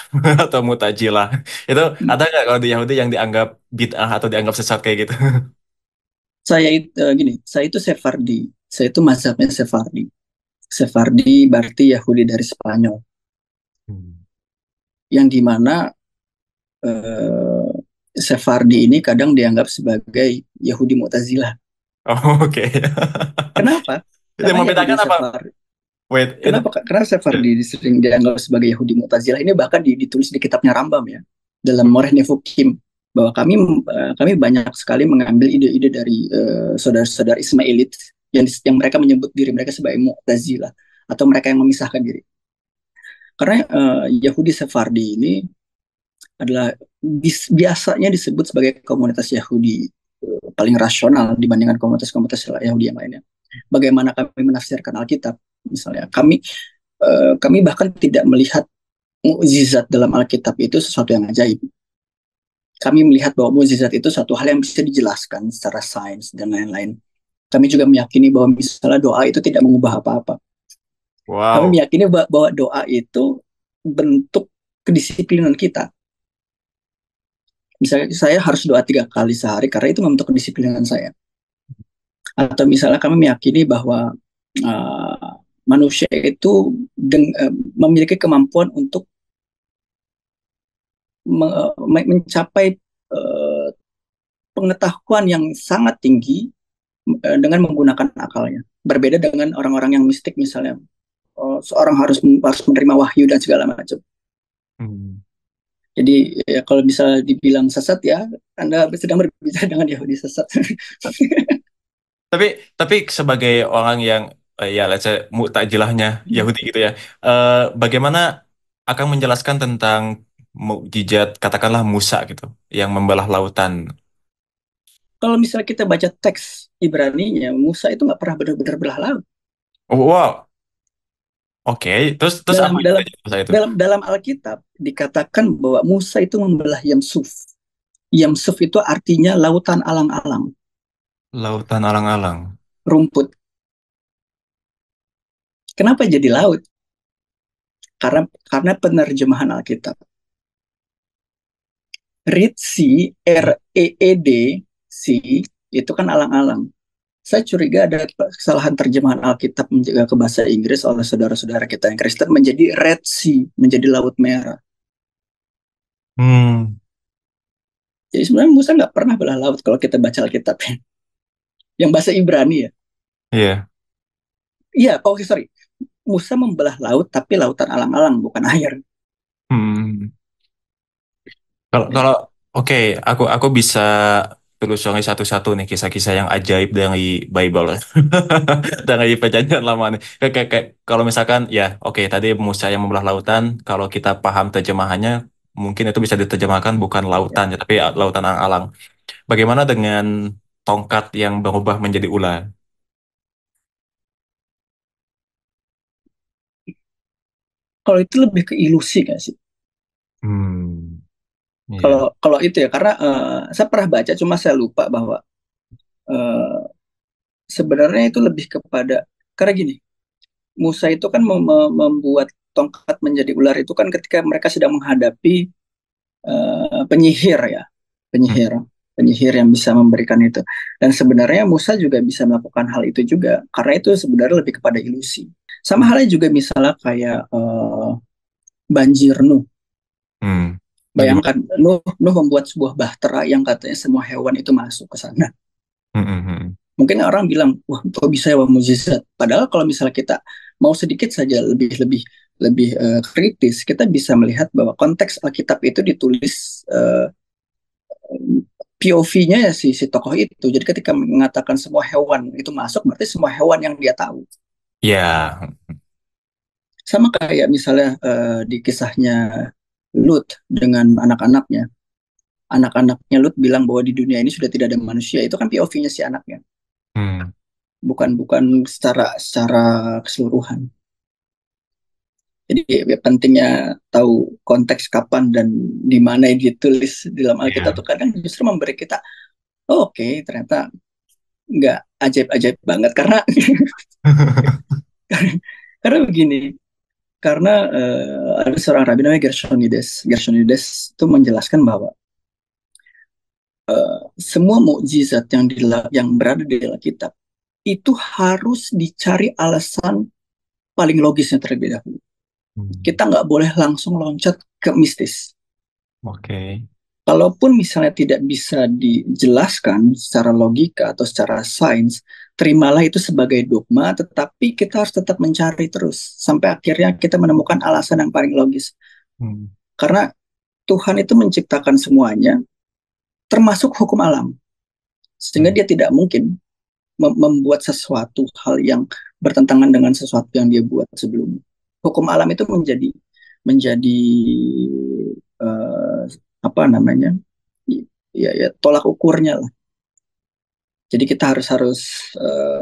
A: atau Mu'tazilah. Itu
B: Hmm.
A: ada nggak kalau di Yahudi yang dianggap bid'ah atau dianggap sesat kayak gitu?
B: Gini, saya itu Sefardi. Saya itu mazhabnya Sefardi. Sefardi berarti Yahudi dari Spanyol.
A: Hmm.
B: Yang dimana eh, Sefardi ini kadang dianggap sebagai Yahudi Mu'tazilah.
A: Oh, oke.
B: Kenapa?
A: Yang
B: Karena Yahudi
A: membedakan apa?
B: Sefardi.
A: Wait, itu.
B: Kenapa? Karena Sefardi sering dianggap sebagai Yahudi Mu'tazilah. Ini bahkan ditulis di kitabnya Rambam ya, dalam Moreh Nefukim, bahwa kami banyak sekali mengambil ide-ide dari saudara-saudara Ismailit. yang mereka menyebut diri mereka sebagai Mu'tazilah atau mereka yang memisahkan diri. Karena Yahudi Sephardi ini adalah biasanya disebut sebagai komunitas Yahudi paling rasional dibandingkan komunitas-komunitas Yahudi yang lainnya. Bagaimana kami menafsirkan Alkitab, misalnya kami bahkan tidak melihat mukjizat dalam Alkitab itu sesuatu yang ajaib. Kami melihat bahwa mukjizat itu suatu hal yang bisa dijelaskan secara sains dan lain-lain. Kami juga meyakini bahwa misalnya doa itu tidak mengubah apa-apa. Kami
A: Wow.
B: meyakini bahwa doa itu bentuk kedisiplinan kita. Misalnya saya harus doa 3 kali sehari karena itu membentuk kedisiplinan saya. Atau misalnya kami meyakini bahwa uh, manusia itu memiliki kemampuan untuk mencapai uh, pengetahuan yang sangat tinggi dengan menggunakan akalnya. Berbeda dengan orang-orang yang mistik misalnya, seorang harus menerima wahyu dan segala macam.
A: Hmm.
B: Jadi ya, kalau bisa dibilang sesat ya, Anda sedang berbicara dengan Yahudi sesat.
A: Tapi tapi sebagai orang yang ya let's say mu'tazilahnya Yahudi gitu ya, eh, bagaimana akan menjelaskan tentang mukjizat katakanlah Musa gitu yang membelah lautan.
B: Kalau misalnya kita baca teks Ibrani-nya, Musa itu nggak pernah benar-benar belah laut.
A: Oh, wow, oke. Terus terus apa
B: Dalam
A: itu
B: dalam
A: Musa itu?
B: dalam Alkitab dikatakan bahwa Musa itu membelah Yamsuf. Yamsuf itu artinya lautan alang-alang,
A: Lautan alang-alang.
B: rumput. Kenapa jadi laut? Karena penerjemahan Alkitab. Read Sea, REED, Sea, itu kan alang-alang. Saya curiga ada kesalahan terjemahan Alkitab menjaga ke bahasa Inggris oleh saudara-saudara kita yang Kristen menjadi Red Sea, menjadi Laut Merah.
A: Hmm,
B: Jadi sebenarnya Musa nggak pernah belah laut kalau kita baca Alkitab. Yang bahasa Ibrani ya.
A: iya.
B: Iya, oh sorry. Musa membelah laut, tapi lautan alang-alang, bukan air.
A: Hmm. Kalau
B: Ya.
A: kalau oke, aku bisa telusuri satu-satu nih kisah-kisah yang ajaib dari Bible dari perjanjian lama nih. Kalau misalkan ya oke tadi Musa yang membelah lautan, kalau kita paham terjemahannya mungkin itu bisa diterjemahkan bukan lautan ya, tapi lautan alang-alang. Bagaimana dengan tongkat yang berubah menjadi ular?
B: Kalau itu lebih ke ilusi nggak sih?
A: Hmm,
B: Kalau
A: iya.
B: kalau itu ya, karena saya pernah baca, cuma saya lupa bahwa eh, sebenarnya itu lebih kepada, karena gini, Musa itu kan membuat tongkat menjadi ular itu kan ketika mereka sedang menghadapi penyihir ya,
A: Hmm,
B: penyihir, penyihir yang bisa memberikan itu. Dan sebenarnya Musa juga bisa melakukan hal itu juga, karena itu sebenarnya lebih kepada ilusi. Sama halnya juga misalnya kayak banjir Nuh.
A: hmm. Bagaimana?
B: Bayangkan Nuh membuat sebuah bahtera yang katanya semua hewan itu masuk ke sana.
A: Hmm, hmm, hmm.
B: Mungkin orang bilang, wah kok bisa ya wah, mukjizat. Padahal kalau misalnya kita mau sedikit saja lebih lebih lebih kritis, kita bisa melihat bahwa konteks Alkitab itu ditulis POV-nya ya si tokoh itu. Jadi ketika mengatakan semua hewan itu masuk, berarti semua hewan yang dia tahu.
A: Ya.
B: Sama kayak misalnya di kisahnya Lut dengan anak-anaknya. Anak-anaknya Lut bilang bahwa di dunia ini sudah tidak ada manusia. Itu kan POV-nya si anaknya,
A: Hmm.
B: bukan bukan secara secara keseluruhan. Jadi ya, pentingnya tahu konteks kapan dan di mana yang ditulis di dalam Alkitab
A: Ya.
B: tuh kadang justru memberi kita, oh, oke, ternyata nggak ajaib-ajaib banget karena karena begini, karena ada seorang rabi namanya Gersonides. Gersonides itu menjelaskan bahwa semua mukjizat yang berada di dalam kitab itu harus dicari alasan paling logisnya terlebih dahulu.
A: Hmm.
B: Kita nggak boleh langsung loncat ke mistis.
A: Oke.
B: Kalaupun misalnya tidak bisa dijelaskan secara logika atau secara sains, terimalah itu sebagai dogma, tetapi kita harus tetap mencari terus sampai akhirnya kita menemukan alasan yang paling logis.
A: Hmm.
B: Karena Tuhan itu menciptakan semuanya, termasuk hukum alam, sehingga
A: Hmm.
B: dia tidak mungkin. membuat sesuatu hal yang bertentangan dengan sesuatu yang dia buat sebelumnya. Hukum alam itu menjadi eh, apa namanya, ya, ya tolak ukurnya lah. Jadi kita harus harus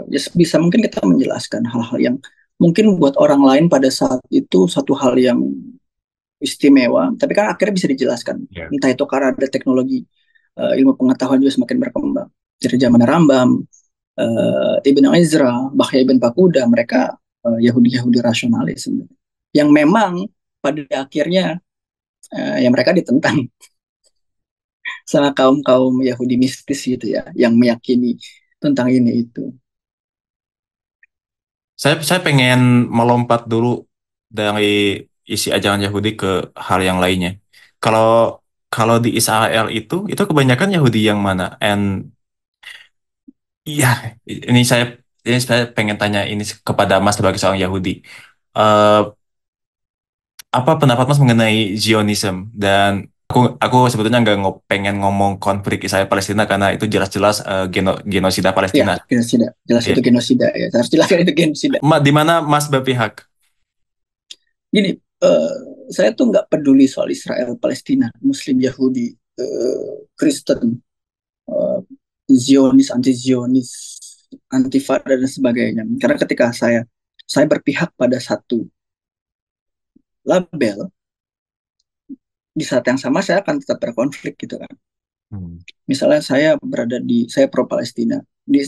B: ya bisa mungkin kita menjelaskan hal-hal yang mungkin buat orang lain pada saat itu satu hal yang istimewa, tapi kan akhirnya bisa dijelaskan.
A: Ya.
B: Entah itu karena ada teknologi, ilmu pengetahuan juga semakin berkembang. Dari zaman Rambam, Ibn Ezra, Bahya Ibn Pakuda, mereka Yahudi-Yahudi rasionalis sebenarnya. Yang memang pada akhirnya ya mereka ditentang sama kaum-kaum Yahudi mistis gitu ya, yang meyakini tentang ini itu.
A: Saya pengen melompat dulu dari isi ajaran Yahudi ke hal yang lainnya. Kalau kalau di Israel itu kebanyakan Yahudi yang mana? And iya, ini saya ini saya pengen tanya ini kepada Mas sebagai seorang Yahudi. Eh, apa pendapat Mas mengenai Zionism? Dan aku sebetulnya nggak pengen ngomong konflik Israel Palestina karena itu jelas-jelas genosida
B: Ya,
A: Palestina.
B: genosida. Jelas
A: Ya.
B: itu genosida ya. Saya harus jelaskan itu genosida.
A: Di mana Mas berpihak?
B: Gini, eh, saya tuh nggak peduli soal Israel, Palestina, Muslim, Yahudi, Kristen, eh, Zionis, anti Zionis, Antifa dan sebagainya. Karena ketika saya berpihak pada satu label, di saat yang sama saya akan tetap berkonflik gitu kan.
A: Hmm.
B: Misalnya saya pro Palestina,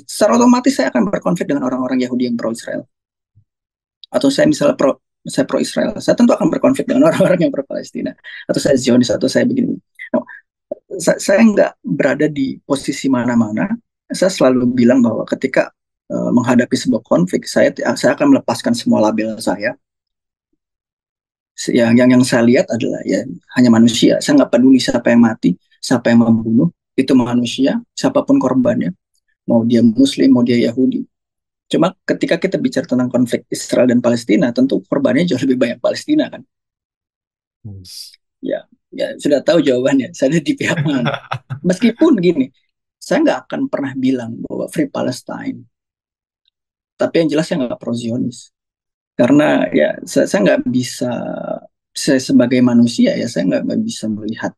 B: secara otomatis saya akan berkonflik dengan orang-orang Yahudi yang pro Israel. Atau saya misalnya saya pro Israel, saya tentu akan berkonflik dengan orang-orang yang pro Palestina. Atau saya Zionis, atau saya begini. No, saya nggak berada di posisi mana-mana. Saya selalu bilang bahwa ketika menghadapi sebuah konflik, saya akan melepaskan semua label saya. Yang saya lihat adalah ya hanya manusia. Saya nggak peduli siapa yang mati, siapa yang membunuh, itu manusia, siapapun korbannya, mau dia Muslim, mau dia Yahudi. Cuma ketika kita bicara tentang konflik Israel dan Palestina, tentu korbannya jauh lebih banyak Palestina kan.
A: Yes.
B: Ya, ya sudah tahu jawabannya. Saya ada di pihak mana. Meskipun gini, saya nggak akan pernah bilang bahwa Free Palestine. Tapi yang jelas saya nggak pro Zionis. Karena ya saya nggak bisa, saya sebagai manusia ya saya nggak bisa melihat,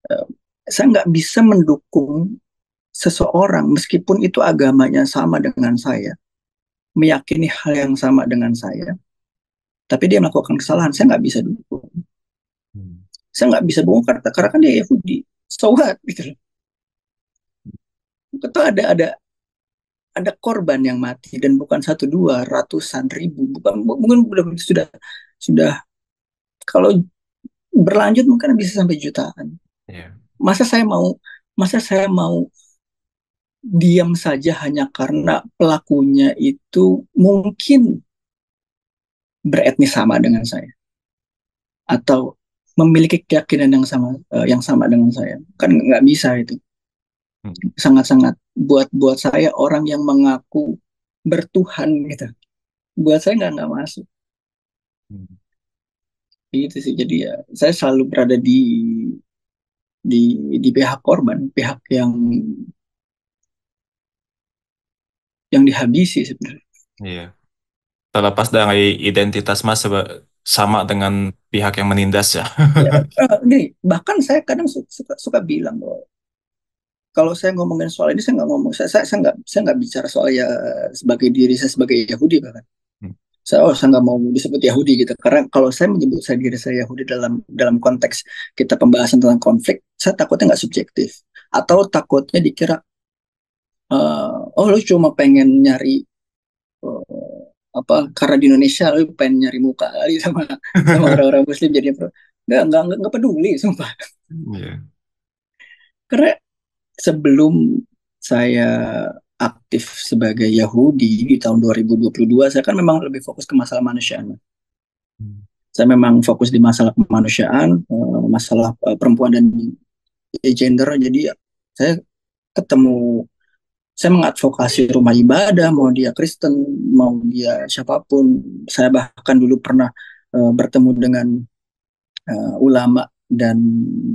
B: eh, saya nggak bisa mendukung seseorang meskipun itu agamanya sama dengan saya, meyakini hal yang sama dengan saya, tapi dia melakukan kesalahan, saya nggak bisa dukung.
A: Hmm.
B: Saya nggak bisa dukung karena kan dia Yahudi. So what? Gitu. Itu ada korban yang mati dan bukan satu dua ratusan ribu, bukan mungkin sudah kalau berlanjut mungkin bisa sampai jutaan.
A: Yeah.
B: Masa saya mau masa saya mau diam saja hanya karena pelakunya itu mungkin beretnis sama dengan saya atau memiliki keyakinan yang sama dengan saya, kan nggak bisa itu.
A: Hmm.
B: Sangat-sangat buat buat saya orang yang mengaku bertuhan gitu, buat saya nggak masuk
A: Hmm.
B: gitu sih. Jadi ya saya selalu berada di di pihak korban, pihak yang dihabisi sebenarnya.
A: Iya. Terlepas dari identitas Mas sama dengan pihak yang menindas ya.
B: Ya, gini, bahkan saya kadang suka bilang bahwa kalau saya ngomongin soal ini, saya nggak ngomong, saya nggak bicara soal ya sebagai diri saya sebagai Yahudi bahkan.
A: Hmm.
B: Saya nggak mau disebut Yahudi gitu, karena kalau saya menyebut saya diri saya Yahudi dalam konteks kita pembahasan tentang konflik, saya takutnya nggak subjektif atau takutnya dikira oh lu cuma pengen nyari eh, apa karena di Indonesia lu pengen nyari muka kali sama sama orang-orang Muslim jadi pro. Nggak peduli sumpah.
A: Iya.
B: Karena sebelum saya aktif sebagai Yahudi di tahun 2022, saya kan memang lebih fokus ke masalah kemanusiaan.
A: Hmm.
B: Saya memang fokus di masalah kemanusiaan, masalah perempuan dan gender. Jadi ya, saya ketemu, saya mengadvokasi rumah ibadah, mau dia Kristen, mau dia siapapun. Saya bahkan dulu pernah bertemu dengan ulama dan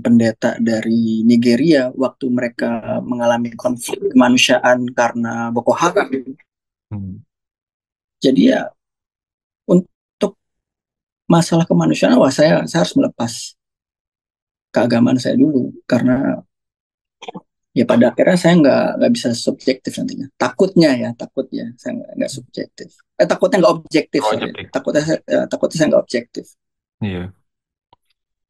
B: pendeta dari Nigeria waktu mereka mengalami konflik kemanusiaan karena Boko Haram.
A: Hmm.
B: Jadi ya untuk masalah kemanusiaan, wah saya harus melepas keagamaan saya dulu karena ya pada akhirnya saya nggak bisa subjektif nantinya. Takutnya saya nggak subjektif. Takutnya nggak objektif,
A: Oh,
B: sorry.
A: jadi.
B: Takutnya saya nggak objektif.
A: Iya.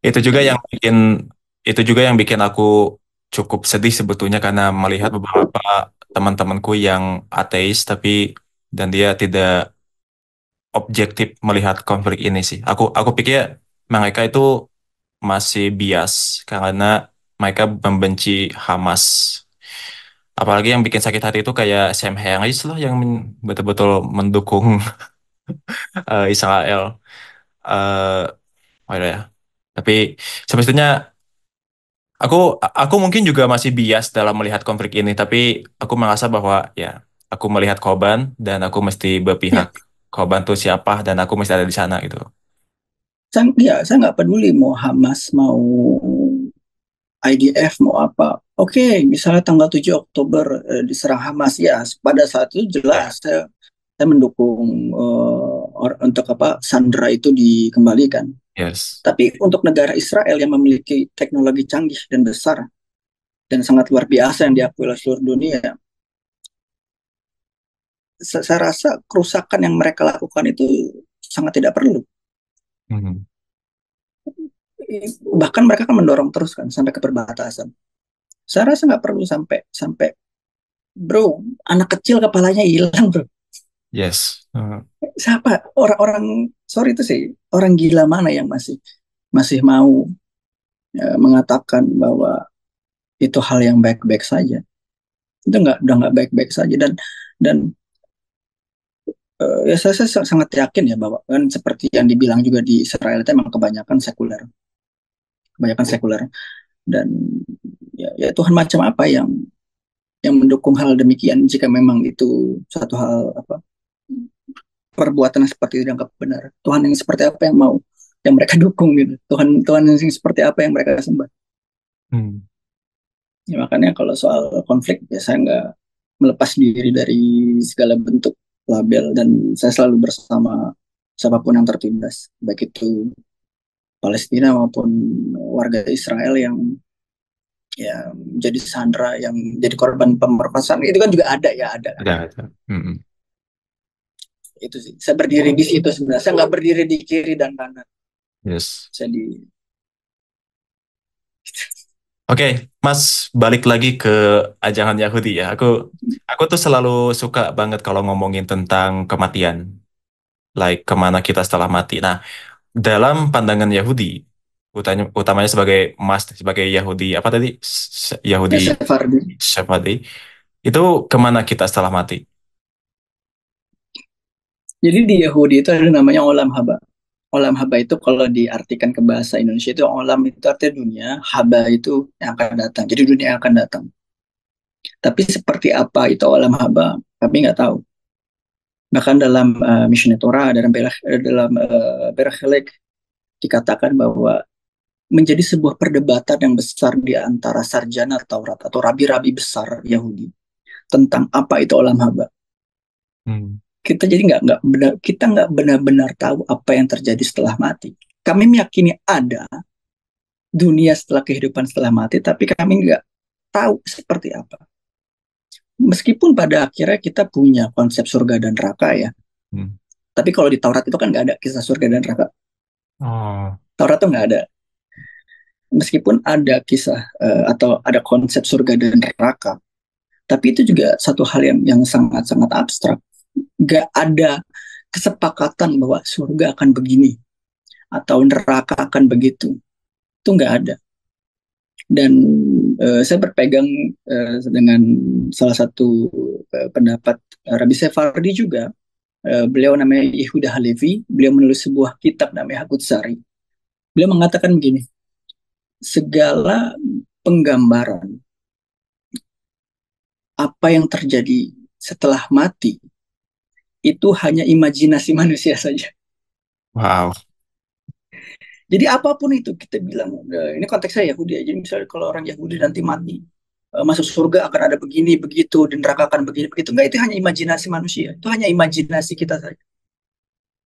A: Itu juga
B: Jadi
A: yang bikin aku cukup sedih sebetulnya karena melihat beberapa teman-temanku yang ateis tapi dan dia tidak objektif melihat konflik ini sih. Aku pikir mereka itu masih bias karena mereka membenci Hamas. Apalagi yang bikin sakit hati itu kayak Sam Harris lah yang betul-betul mendukung Israel. Eh, oh ya. Tapi sebetulnya Aku aku mungkin juga masih bias dalam melihat konflik ini, tapi aku merasa bahwa ya aku melihat korban dan aku mesti berpihak
B: ya
A: korban tuh siapa dan aku mesti ada di sana gitu.
B: saya nggak peduli mau Hamas mau IDF mau apa. Oke, misalnya tanggal 7 Oktober diserang Hamas ya. Pada saat itu
A: Ya,
B: jelas saya mendukung untuk apa Sandra itu dikembalikan.
A: yes.
B: Tapi untuk negara Israel yang memiliki teknologi canggih dan besar dan sangat luar biasa yang diakui oleh seluruh dunia, saya rasa kerusakan yang mereka lakukan itu sangat tidak perlu.
A: Mhm.
B: Bahkan mereka kan mendorong terus kan sampai ke perbatasan. Saya rasa nggak perlu sampai sampai bro, anak kecil kepalanya hilang bro.
A: Yes.
B: Siapa orang-orang, sorry itu sih, orang gila mana yang masih masih mau mengatakan bahwa itu hal yang baik-baik saja. Itu udah nggak baik-baik saja. Dan ya saya sangat yakin ya bahwa kan seperti yang dibilang juga di Israel itu memang kebanyakan sekuler. Dan ya Tuhan macam apa yang mendukung hal demikian jika memang itu suatu hal apa perbuatan yang seperti itu dianggap benar. Tuhan yang seperti apa yang mau yang mereka dukung gitu. Tuhan Tuhan yang seperti apa yang mereka sembah.
A: Hmm.
B: Ya, makanya kalau soal konflik ya saya nggak melepas diri dari segala bentuk label dan saya selalu bersama siapapun yang tertindas, baik itu Palestina maupun warga Israel yang ya jadi sandera, yang jadi korban pemerkosaan itu kan juga ada ya ada kan.
A: Ada. Mhm.
B: Itu sih saya berdiri di situ sebenarnya. Saya nggak berdiri di kiri dan kanan.
A: Yes.
B: Saya di
A: Oke, Mas, balik lagi ke ajaran Yahudi ya. Aku tuh selalu suka banget kalau ngomongin tentang kematian, like kemana kita setelah mati. Nah, dalam pandangan Yahudi, utamanya sebagai Mas, sebagai Yahudi apa tadi? Yahudi
B: ya Sephardi.
A: Sephardi, itu kemana kita setelah mati?
B: Jadi di Yahudi itu ada namanya olam haba. Olam haba itu kalau diartikan ke bahasa Indonesia itu olam itu artinya dunia, haba itu yang akan datang. Jadi dunia yang akan datang. Tapi seperti apa itu olam haba, kami nggak tahu. Bahkan dalam Mishneh Torah, dalam Berachelek dikatakan bahwa menjadi sebuah perdebatan yang besar di antara sarjana Taurat atau rabi-rabi besar Yahudi tentang apa itu olam haba.
A: Hmm.
B: Kita jadi nggak benar-benar tahu apa yang terjadi setelah mati. Kami meyakini ada dunia setelah kehidupan setelah mati, tapi kami nggak tahu seperti apa. Meskipun pada akhirnya kita punya konsep surga dan neraka ya,
A: Hmm.
B: tapi kalau di Taurat itu kan nggak ada kisah surga dan neraka.
A: Oh,
B: Taurat tuh nggak ada. Meskipun ada kisah atau ada konsep surga dan neraka, tapi itu juga satu hal yang sangat-sangat abstrak. Nggak ada kesepakatan bahwa surga akan begini atau neraka akan begitu. Itu nggak ada. Dan saya berpegang dengan salah satu pendapat Rabbi Sephardi juga. Beliau namanya Yehuda Halevi. Beliau menulis sebuah kitab namanya Hakut Sari. Beliau mengatakan begini, segala penggambaran apa yang terjadi setelah mati itu hanya imajinasi manusia saja.
A: wow.
B: Jadi apapun itu kita bilang, ini konteksnya Yahudi ya. Jadi misalnya kalau orang Yahudi nanti mati, masuk surga akan ada begini, begitu, di neraka akan begini, begitu. Enggak, itu hanya imajinasi manusia. Itu hanya imajinasi kita saja.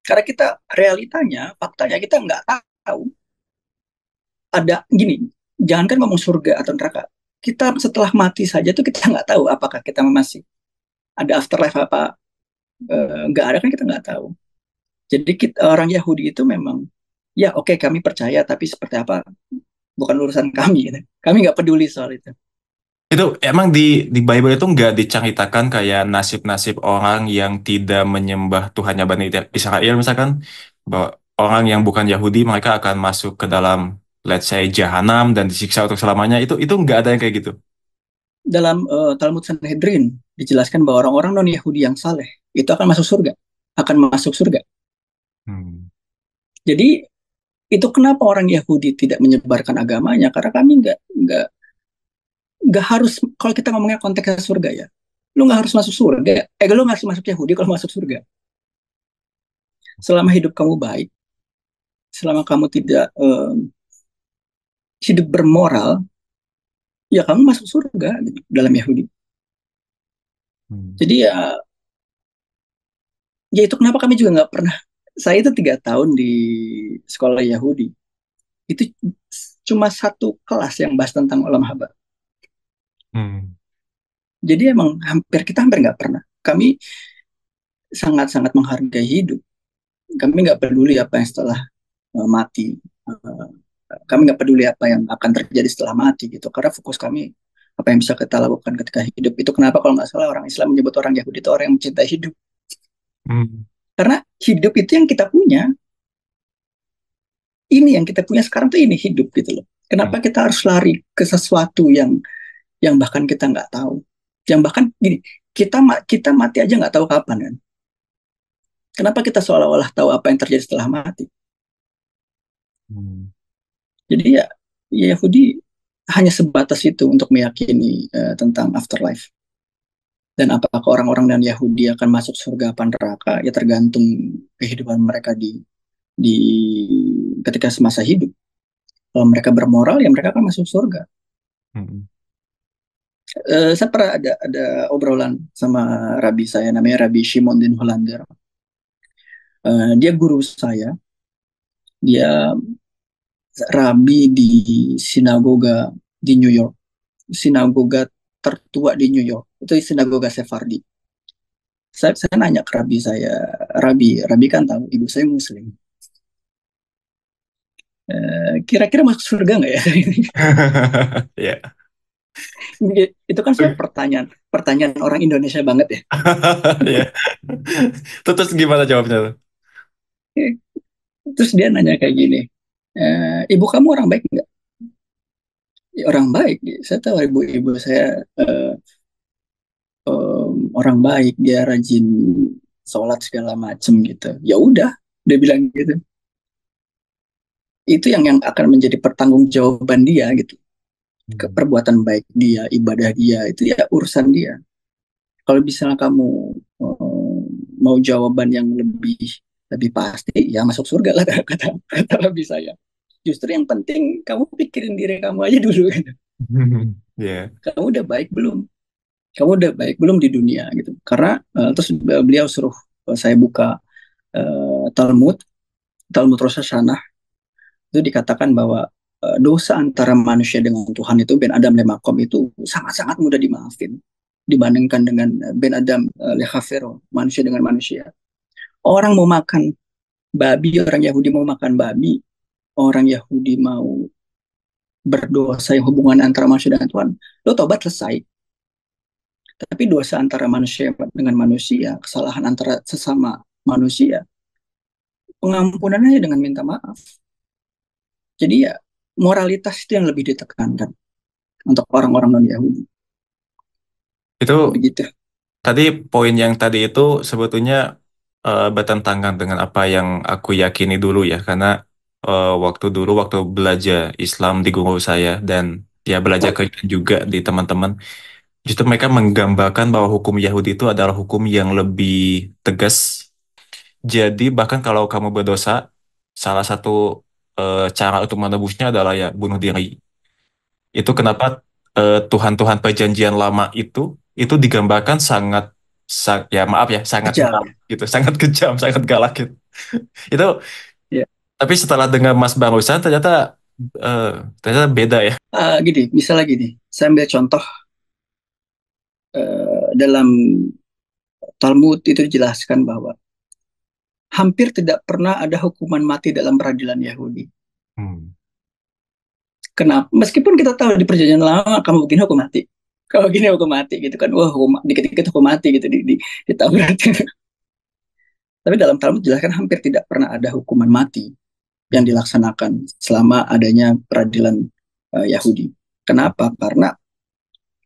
B: Karena kita realitanya, faktanya kita nggak tahu ada gini. Jangankan ngomong surga atau neraka, kita setelah mati saja tuh kita nggak tahu apakah kita masih ada afterlife apa, nggak ada kan kita nggak tahu. Jadi kita, orang Yahudi itu memang ya oke kami percaya tapi seperti apa bukan urusan kami gitu. Kami nggak peduli soal itu.
A: Itu emang di Bible itu nggak diceritakan kayak nasib-nasib orang yang tidak menyembah Tuhannya Bani Israel misalkan bahwa orang yang bukan Yahudi mereka akan masuk ke dalam let's say jahanam dan disiksa untuk selamanya itu nggak ada yang kayak gitu.
B: Dalam Talmud Sanhedrin dijelaskan bahwa orang-orang non Yahudi yang saleh itu akan masuk surga, akan masuk surga.
A: Hmm.
B: Jadi itu kenapa orang Yahudi tidak menyebarkan agamanya, karena kami nggak harus, kalau kita ngomongnya konteksnya surga ya, lu nggak harus masuk surga, lu nggak harus masuk Yahudi kalau masuk surga. Selama hidup kamu baik, selama kamu tidak hidup bermoral, ya kamu masuk surga gitu, dalam Yahudi.
A: Hmm.
B: Jadi ya itu kenapa kami juga nggak pernah. Saya itu 3 tahun di sekolah Yahudi. Itu cuma satu kelas yang bahas tentang olam haba.
A: Hmm.
B: Jadi emang kita hampir nggak pernah. Kami sangat-sangat menghargai hidup. Kami nggak peduli apa yang setelah mati. Eh, Kami nggak peduli apa yang akan terjadi setelah mati gitu. Karena fokus kami apa yang bisa kita lakukan ketika hidup. Itu kenapa kalau nggak salah orang Islam menyebut orang Yahudi itu orang yang mencintai hidup.
A: Hmm.
B: Karena hidup itu yang kita punya. Ini yang kita punya sekarang tuh ini hidup gitu loh.
A: Hmm.
B: Kenapa kita harus lari ke sesuatu yang bahkan kita nggak tahu, yang bahkan gini, kita mati aja nggak tahu kapan kan? Kenapa kita seolah-olah tahu apa yang terjadi setelah mati?
A: Hmm.
B: Jadi ya Yahudi hanya sebatas itu untuk meyakini tentang afterlife. Dan apakah orang-orang dan Yahudi akan masuk surga apa neraka? Ya tergantung kehidupan mereka di ketika semasa hidup. Kalau mereka bermoral ya mereka akan masuk surga.
A: Hmm.
B: Saya pernah ada obrolan sama Rabi saya namanya Rabi Shimon den Hollander. Dia guru saya, dia rabi di sinagoga di New York, sinagoga tertua di New York. Itu sinagoga Sephardi. Saya nanya ke Rabi saya, Rabi kan tahu ibu saya Muslim. Kira-kira masuk surga nggak ya?
A: Ya.
B: Itu kan sebenarnya pertanyaan pertanyaan orang Indonesia banget ya.
A: Ya. Terus gimana jawabnya tuh?
B: Terus dia nanya kayak gini, ibu kamu orang baik nggak? Ya, orang baik. Saya tahu ibu-ibu saya orang baik, dia rajin sholat segala macem gitu. Ya udah, dia bilang gitu. Itu yang akan menjadi pertanggungjawaban dia gitu.
A: Hmm.
B: Perbuatan baik dia, ibadah dia, itu ya urusan dia. Kalau misalnya kamu mau jawaban yang lebih lebih pasti, ya masuk surga lah kata lebih saya. Justru yang penting kamu pikirin diri kamu aja dulu. Gitu.
A: Ya.
B: Kamu udah baik belum? Kamu udah baik belum di dunia gitu? Karena terus beliau suruh saya buka Talmud, Talmud Rosh Hashanah, itu dikatakan bahwa dosa antara manusia dengan Tuhan itu ben Adam lemakom itu sangat-sangat mudah dimaafin dibandingkan dengan ben Adam lechafero, manusia dengan manusia. Orang mau makan babi, orang Yahudi mau makan babi, orang Yahudi mau berdosa yang hubungan antara manusia dengan Tuhan, lo tobat selesai. Tapi dosa antara manusia dengan manusia, kesalahan antara sesama manusia, pengampunannya dengan minta maaf. Jadi ya moralitas itu yang lebih ditekankan untuk orang-orang non-Yahudi.
A: Itu
B: Begitu.
A: tadi poin yang tadi itu sebetulnya bertentangan dengan apa yang aku yakini dulu ya, karena waktu dulu waktu belajar Islam di guru saya dan ya belajar kerja juga di teman-teman, justru mereka menggambarkan bahwa hukum Yahudi itu adalah hukum yang lebih tegas. Jadi bahkan kalau kamu berdosa, salah satu cara untuk menebusnya adalah ya bunuh diri. Itu kenapa Tuhan-Tuhan perjanjian lama itu digambarkan sangat, ya maaf ya, sangat
B: Kejam
A: galak
B: ya.
A: gitu, sangat kejam, sangat galak gitu. Itu
B: Ya.
A: tapi setelah dengar Mas barusan eh, ternyata beda ya.
B: Gini, misalnya gini, saya ambil contoh dalam Talmud itu dijelaskan bahwa hampir tidak pernah ada hukuman mati dalam peradilan Yahudi.
A: Hmm.
B: Kenapa? Meskipun kita tahu di perjanjian lama kamu begini hukum mati. Kalau begini hukum mati gitu kan, wah hukum, dikit-dikit hukum mati gitu di Taurat. Tapi dalam Talmud dijelaskan hampir tidak pernah ada hukuman mati yang dilaksanakan selama adanya peradilan Yahudi. Kenapa? Karena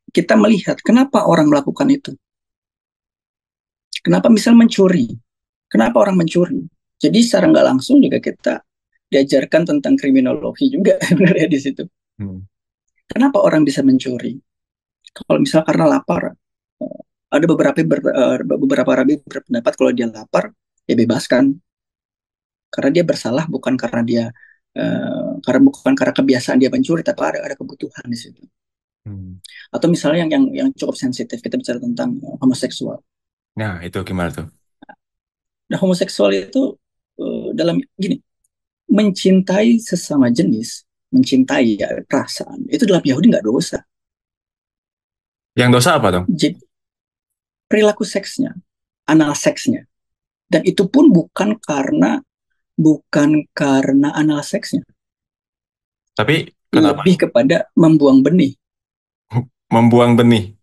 B: kita melihat kenapa orang melakukan itu. Kenapa misal mencuri? Kenapa orang mencuri? Jadi secara nggak langsung juga kita diajarkan tentang kriminologi juga sebenarnya di situ.
A: Hmm.
B: Kenapa orang bisa mencuri? Kalau misal karena lapar, ada beberapa rabi berpendapat kalau dia lapar, ya bebaskan. Karena dia bersalah bukan karena dia karena bukan karena kebiasaan dia mencuri, tapi ada kebutuhan di situ.
A: Hmm.
B: Atau misalnya yang cukup sensitif, kita bicara tentang homoseksual.
A: Nah, itu gimana tuh?
B: Nah, homoseksual itu dalam gini, mencintai sesama jenis, mencintai ya, perasaan, itu dalam Yahudi nggak dosa.
A: Yang dosa apa dong?
B: Jadi perilaku seksnya, anal seksnya, dan itu pun bukan karena anal seksnya,
A: Tapi kenapa?
B: lebih kepada membuang benih.
A: Membuang benih.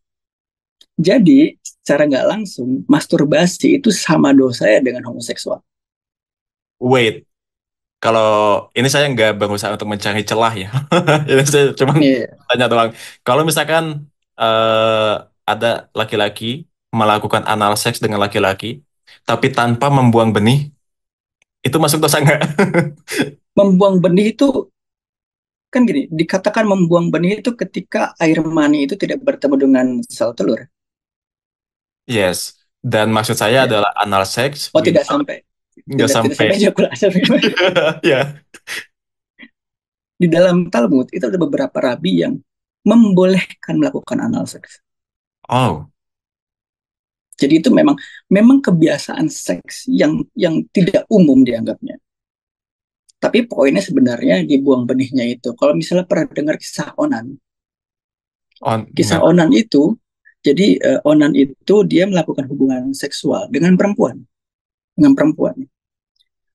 B: Jadi secara nggak langsung masturbasi itu sama dosanya dengan homoseksual.
A: Wait, kalau ini saya nggak berusaha untuk mencari celah ya. Ini saya cuma
B: Iya.
A: tanya doang. Kalau misalkan eh, ada laki-laki melakukan anal seks dengan laki-laki, tapi tanpa membuang benih, itu masuk dosa nggak?
B: Membuang benih itu kan gini, dikatakan membuang benih itu ketika air mani itu tidak bertemu dengan sel telur.
A: Yes. Dan maksud saya
B: Ya.
A: adalah anal seks
B: Oh, tidak
A: without
B: sampai,
A: nggak
B: tidak
A: sampai.
B: sampai ejakulasi.
A: Ya.
B: Di dalam Talmud itu ada beberapa rabi yang membolehkan melakukan anal seks.
A: Oh.
B: Jadi itu memang memang kebiasaan seks yang tidak umum dianggapnya. Tapi poinnya sebenarnya dibuang benihnya itu. Kalau misalnya pernah dengar
A: On
B: kisah
A: nggak.
B: onan itu, jadi onan itu dia melakukan hubungan seksual dengan perempuan.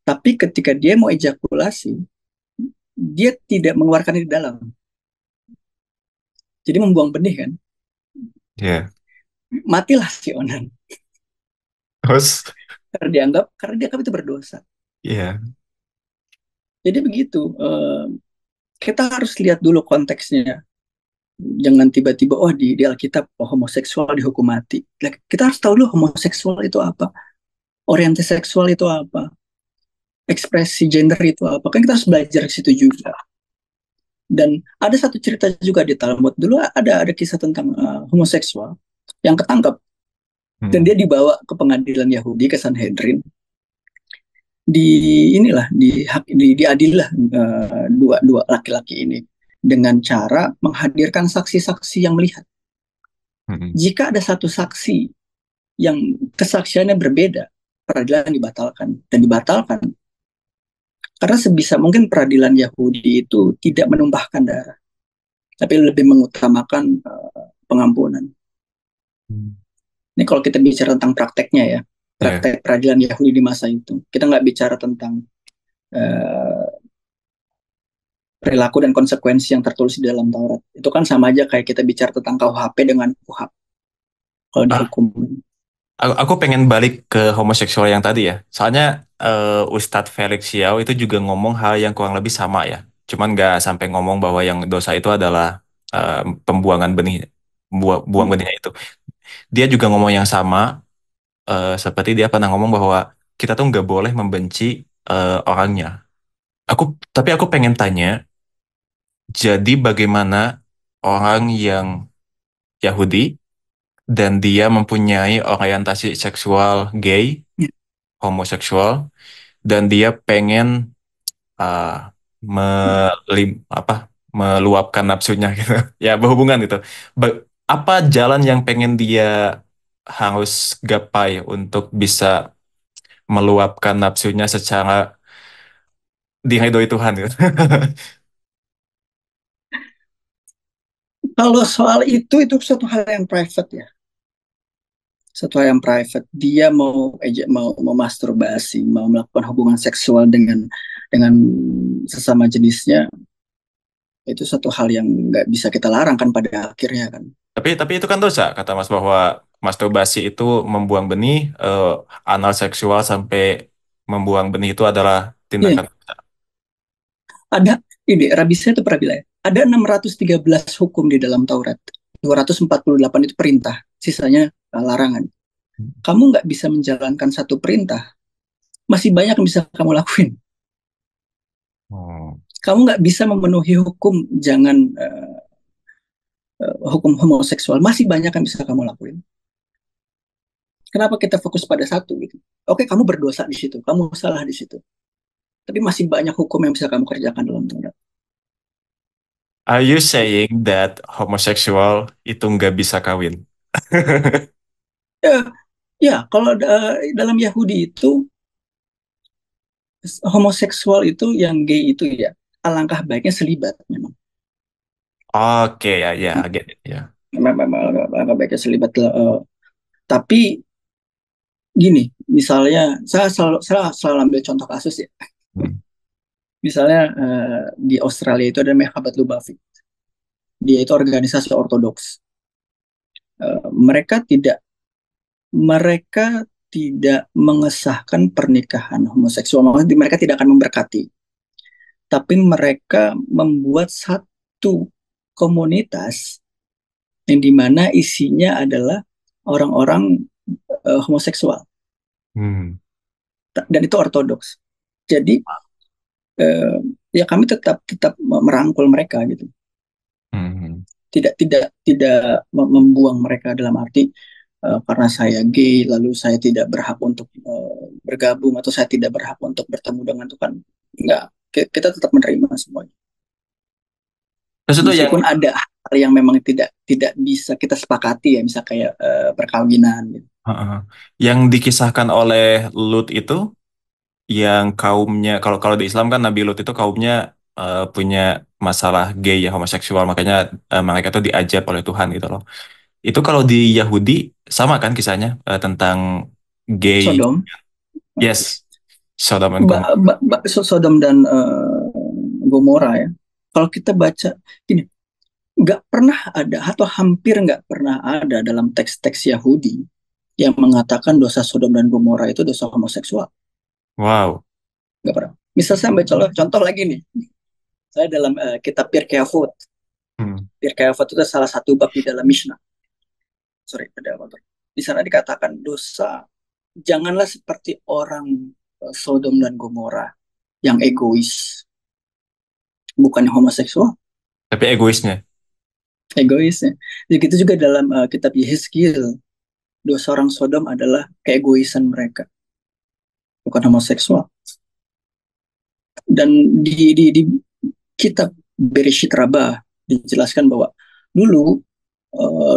B: Tapi ketika dia mau ejakulasi, dia tidak mengeluarkan di dalam. Jadi membuang benih kan,
A: Ya.
B: matilah si onan
A: Terus,
B: karena dianggap itu berdosa.
A: ya.
B: Jadi begitu, kita harus lihat dulu konteksnya. Jangan tiba-tiba di Alkitab homoseksual dihukum mati. Kita harus tahu dulu homoseksual itu apa, orientasi seksual itu apa, ekspresi gender itu apa. Kan kita harus belajar ke situ juga. Dan ada satu cerita juga di Talmud dulu, ada kisah tentang homoseksual yang ketangkep dan
A: Hmm.
B: dia dibawa ke pengadilan Yahudi, ke Sanhedrin, di inilah diadillah dua dua laki-laki ini dengan cara menghadirkan saksi-saksi yang melihat.
A: Hmm.
B: Jika ada satu saksi yang kesaksiannya berbeda, peradilan dibatalkan karena sebisa mungkin peradilan Yahudi itu tidak menumpahkan darah, tapi lebih mengutamakan pengampunan.
A: Hmm.
B: Ini kalau kita bicara tentang prakteknya ya,
A: Ya.
B: praktek peradilan Yahudi di masa itu, kita nggak bicara tentang uh, perilaku dan konsekuensi yang tertulis di dalam Taurat. Itu kan sama aja kayak kita bicara tentang KUHP dengan KUHAP kalau
A: Ah,
B: dihukum.
A: aku pengen balik ke homoseksual yang tadi ya. Soalnya Ustadz Felix Xiao itu juga ngomong hal yang kurang lebih sama ya. Cuman nggak sampai ngomong bahwa yang dosa itu adalah eh, pembuangan benih, buang benihnya itu. Dia juga ngomong yang sama, seperti dia pernah ngomong bahwa kita tuh nggak boleh membenci orangnya. Aku, tapi aku pengen tanya, jadi bagaimana orang yang Yahudi dan dia mempunyai orientasi seksual gay, homoseksual, dan dia pengen uh, apa meluapkan nafsunya gitu. Ya berhubungan gitu. Apa jalan yang pengen dia harus gapai untuk bisa meluapkan nafsunya secara diridhoi Tuhan gitu.
B: Kalau soal itu satu hal yang private ya. Satu hal yang private. Dia mau masturbasi, mau melakukan hubungan seksual dengan sesama jenisnya, itu satu hal yang nggak bisa kita larang kan pada akhirnya kan.
A: Tapi itu kan dosa kata Mas bahwa masturbasi itu membuang benih, anal seksual sampai membuang benih itu adalah
B: Iya,
A: tindakan.
B: ada ini Rabi saya itu pernah bilang ya, ada 613 hukum di dalam Taurat. 248 itu perintah, sisanya larangan. Kamu nggak bisa menjalankan satu perintah, masih banyak yang bisa kamu lakuin.
A: Hmm.
B: Kamu nggak bisa memenuhi hukum, jangan hukum homoseksual, masih banyak yang bisa kamu lakuin. Kenapa kita fokus pada satu gitu? Oke, kamu berdosa di situ, kamu salah di situ. Tapi masih banyak hukum yang bisa kamu kerjakan dalam Taurat.
A: Are you saying that homoseksual itu nggak bisa kawin?
B: Ya, ya kalau dalam Yahudi itu homoseksual itu yang gay itu ya alangkah baiknya selibat memang.
A: Oke ya ya, I get it, ya.
B: Memang alangkah baiknya selibat. Tapi gini, misalnya saya selalu ambil contoh kasus ya.
A: Hmm.
B: Misalnya di Australia itu ada Mehabat Lubafi. Dia itu organisasi ortodoks. Mereka tidak mereka tidak mengesahkan pernikahan homoseksual. Maksudnya mereka tidak akan memberkati, tapi mereka membuat satu komunitas yang dimana isinya adalah orang-orang homoseksual
A: Hmm.
B: dan itu ortodoks. Jadi eh, ya kami tetap tetap merangkul mereka gitu.
A: Hmm.
B: Tidak membuang mereka dalam arti karena saya gay lalu saya tidak berhak untuk bergabung atau saya tidak berhak untuk bertemu dengan Tuhan. Enggak, kita tetap menerima semuanya.
A: Terus itu yang
B: Meskipun ada hal yang memang tidak tidak bisa kita sepakati ya, misal kayak perkawinan gitu.
A: Heeh. Yang dikisahkan oleh Lut itu yang kaumnya kalau kalau di Islam kan Nabi Lut itu kaumnya punya masalah gay ya homoseksual makanya mereka itu diajab oleh Tuhan gitu loh. Itu kalau di Yahudi sama kan kisahnya tentang gay.
B: Sodom,
A: Yes, Sodom and Gomorrah.
B: Sodom dan Gomora ya. Kalau kita baca ini, nggak pernah ada atau hampir nggak pernah ada dalam teks-teks Yahudi yang mengatakan dosa Sodom dan Gomora itu dosa homoseksual.
A: Wow.
B: Nggak pernah. Misal saya ambil contoh lagi nih. Saya dalam kitab Pirkei Avot.
A: Hmm.
B: Pirkei Avot itu salah satu bab di dalam Mishnah. Sorry, ada apa? Di sana dikatakan dosa. Janganlah seperti orang Sodom dan Gomora yang egois, bukan homoseksual,
A: Tapi egoisnya.
B: egoisnya. Begitu juga dalam kitab Yehezkiel, dosa orang Sodom adalah keegoisan mereka, bukan homoseksual. Dan di kitab Bereshit Rabbah dijelaskan bahwa dulu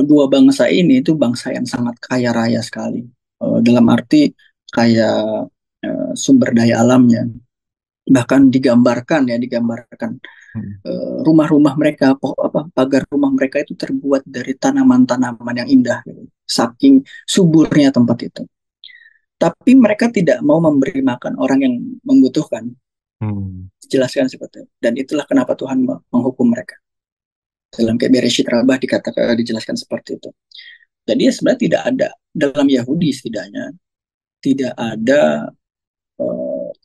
B: dua bangsa ini itu bangsa yang sangat kaya raya sekali. Dalam arti kaya sumber daya alamnya. Bahkan digambarkan
A: Hmm.
B: rumah-rumah mereka, pagar rumah mereka itu terbuat dari tanaman-tanaman yang indah, gitu. Saking suburnya tempat itu. Tapi mereka tidak mau memberi makan orang yang membutuhkan.
A: Hmm.
B: Dijelaskan seperti itu. Dan itulah kenapa Tuhan menghukum mereka. Dalam Bereshit Rabbah dijelaskan seperti itu. Jadi ya sebenarnya tidak ada dalam Yahudi setidaknya tidak ada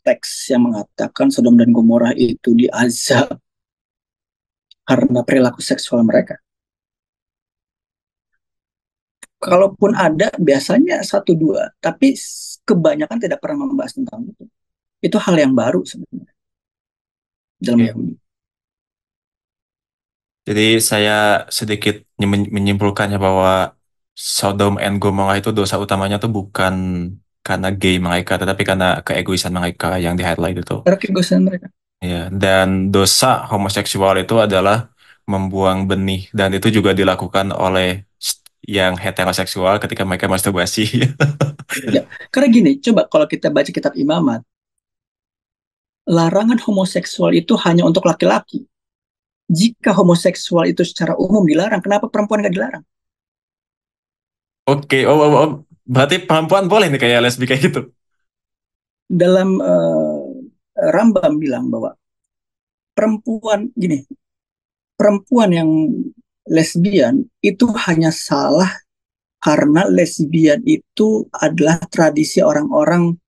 B: teks yang mengatakan Sodom dan Gomorrah itu diazab karena perilaku seksual mereka. Kalaupun ada, biasanya satu dua, tapi kebanyakan tidak pernah membahas tentang itu. Itu hal yang baru sebenarnya dalam
A: Oke.
B: Yahudi.
A: Jadi saya sedikit menyimpulkannya bahwa Sodom and Gomorrah itu dosa utamanya tuh bukan karena gay mereka, tetapi karena keegoisan mereka yang di highlight itu.
B: Karena keegoisan mereka.
A: Ya, dan dosa homoseksual itu adalah membuang benih dan itu juga dilakukan oleh yang heteroseksual ketika mereka masturbasi.
B: Ya, karena gini, coba kalau kita baca kitab Imamat, larangan homoseksual itu hanya untuk laki-laki. Jika homoseksual itu secara umum dilarang, kenapa perempuan nggak dilarang?
A: Oke, berarti perempuan boleh nih kayak lesbi kayak gitu.
B: Dalam Rambam bilang bahwa perempuan gini, perempuan yang lesbian itu hanya salah karena lesbian itu adalah tradisi orang-orang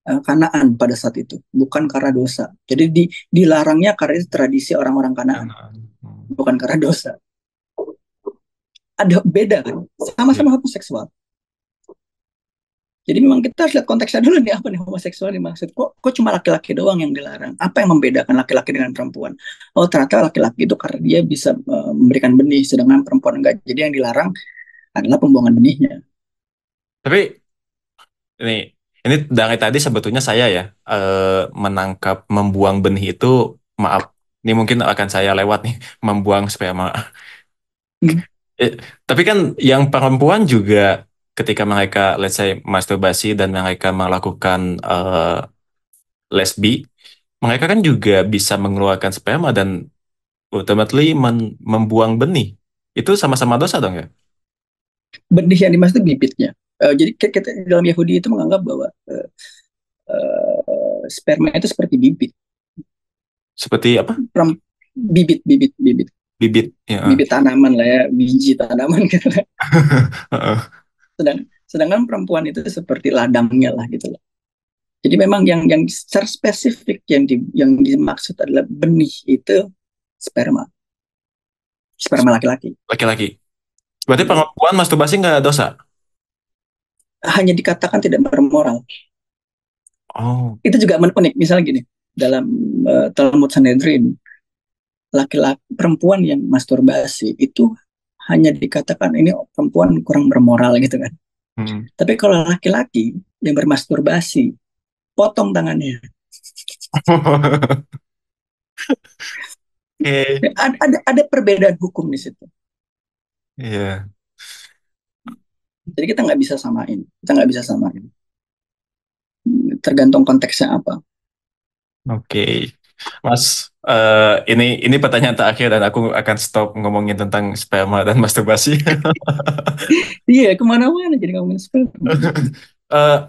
B: Kanaan pada saat itu, bukan karena dosa. Jadi dilarangnya karena itu tradisi orang-orang Kanaan,
A: Jangan. Hmm.
B: bukan karena dosa. Ada beda kan?
A: Ya.
B: Sama-sama homoseksual. Jadi memang kita harus lihat konteksnya dulu nih apa nih homoseksual dimaksud. Kok cuma laki-laki doang yang dilarang? Apa yang membedakan laki-laki dengan perempuan? Oh ternyata laki-laki itu karena dia bisa memberikan benih, sedangkan perempuan enggak. Jadi yang dilarang adalah pembuangan benihnya.
A: Tapi ini ini dari tadi sebetulnya saya ya menangkap membuang benih itu, maaf, ini mungkin akan saya lewat nih, membuang sperma.
B: Hmm.
A: Eh, tapi kan yang perempuan juga ketika mereka let's say masturbasi dan mereka melakukan lesbi, mereka kan juga bisa mengeluarkan sperma dan ultimately membuang benih. Itu sama-sama dosa dong ya?
B: Benih yang dimaksud bibitnya. Jadi kita, dalam Yahudi itu menganggap bahwa sperma itu seperti bibit,
A: Seperti apa?
B: bibit, bibit, bibit,
A: Bibit. Ya.
B: bibit tanaman lah ya, biji tanaman gitu lah. Sedangkan perempuan itu seperti ladangnya lah gitu lah. Jadi memang yang secara spesifik yang dimaksud adalah benih itu sperma, sperma laki-laki.
A: Laki-laki. Berarti
B: Ya.
A: perempuan masturbasi nggak dosa?
B: Hanya dikatakan tidak bermoral.
A: Oh.
B: Itu juga unik. Misalnya gini, dalam Talmud Sanhedrin, laki-laki perempuan yang masturbasi itu hanya dikatakan ini perempuan kurang bermoral gitu kan.
A: Hmm.
B: Tapi kalau laki-laki yang bermasturbasi, potong tangannya.
A: Oke.
B: Ada perbedaan hukum di situ.
A: Iya.
B: Jadi kita nggak bisa samain. Kita nggak bisa samain. Tergantung konteksnya apa.
A: Oke. Mas, ini pertanyaan terakhir dan aku akan stop ngomongin tentang sperma dan masturbasi.
B: Iya, kemana-mana jadi ngomongin sperma.
A: Eh,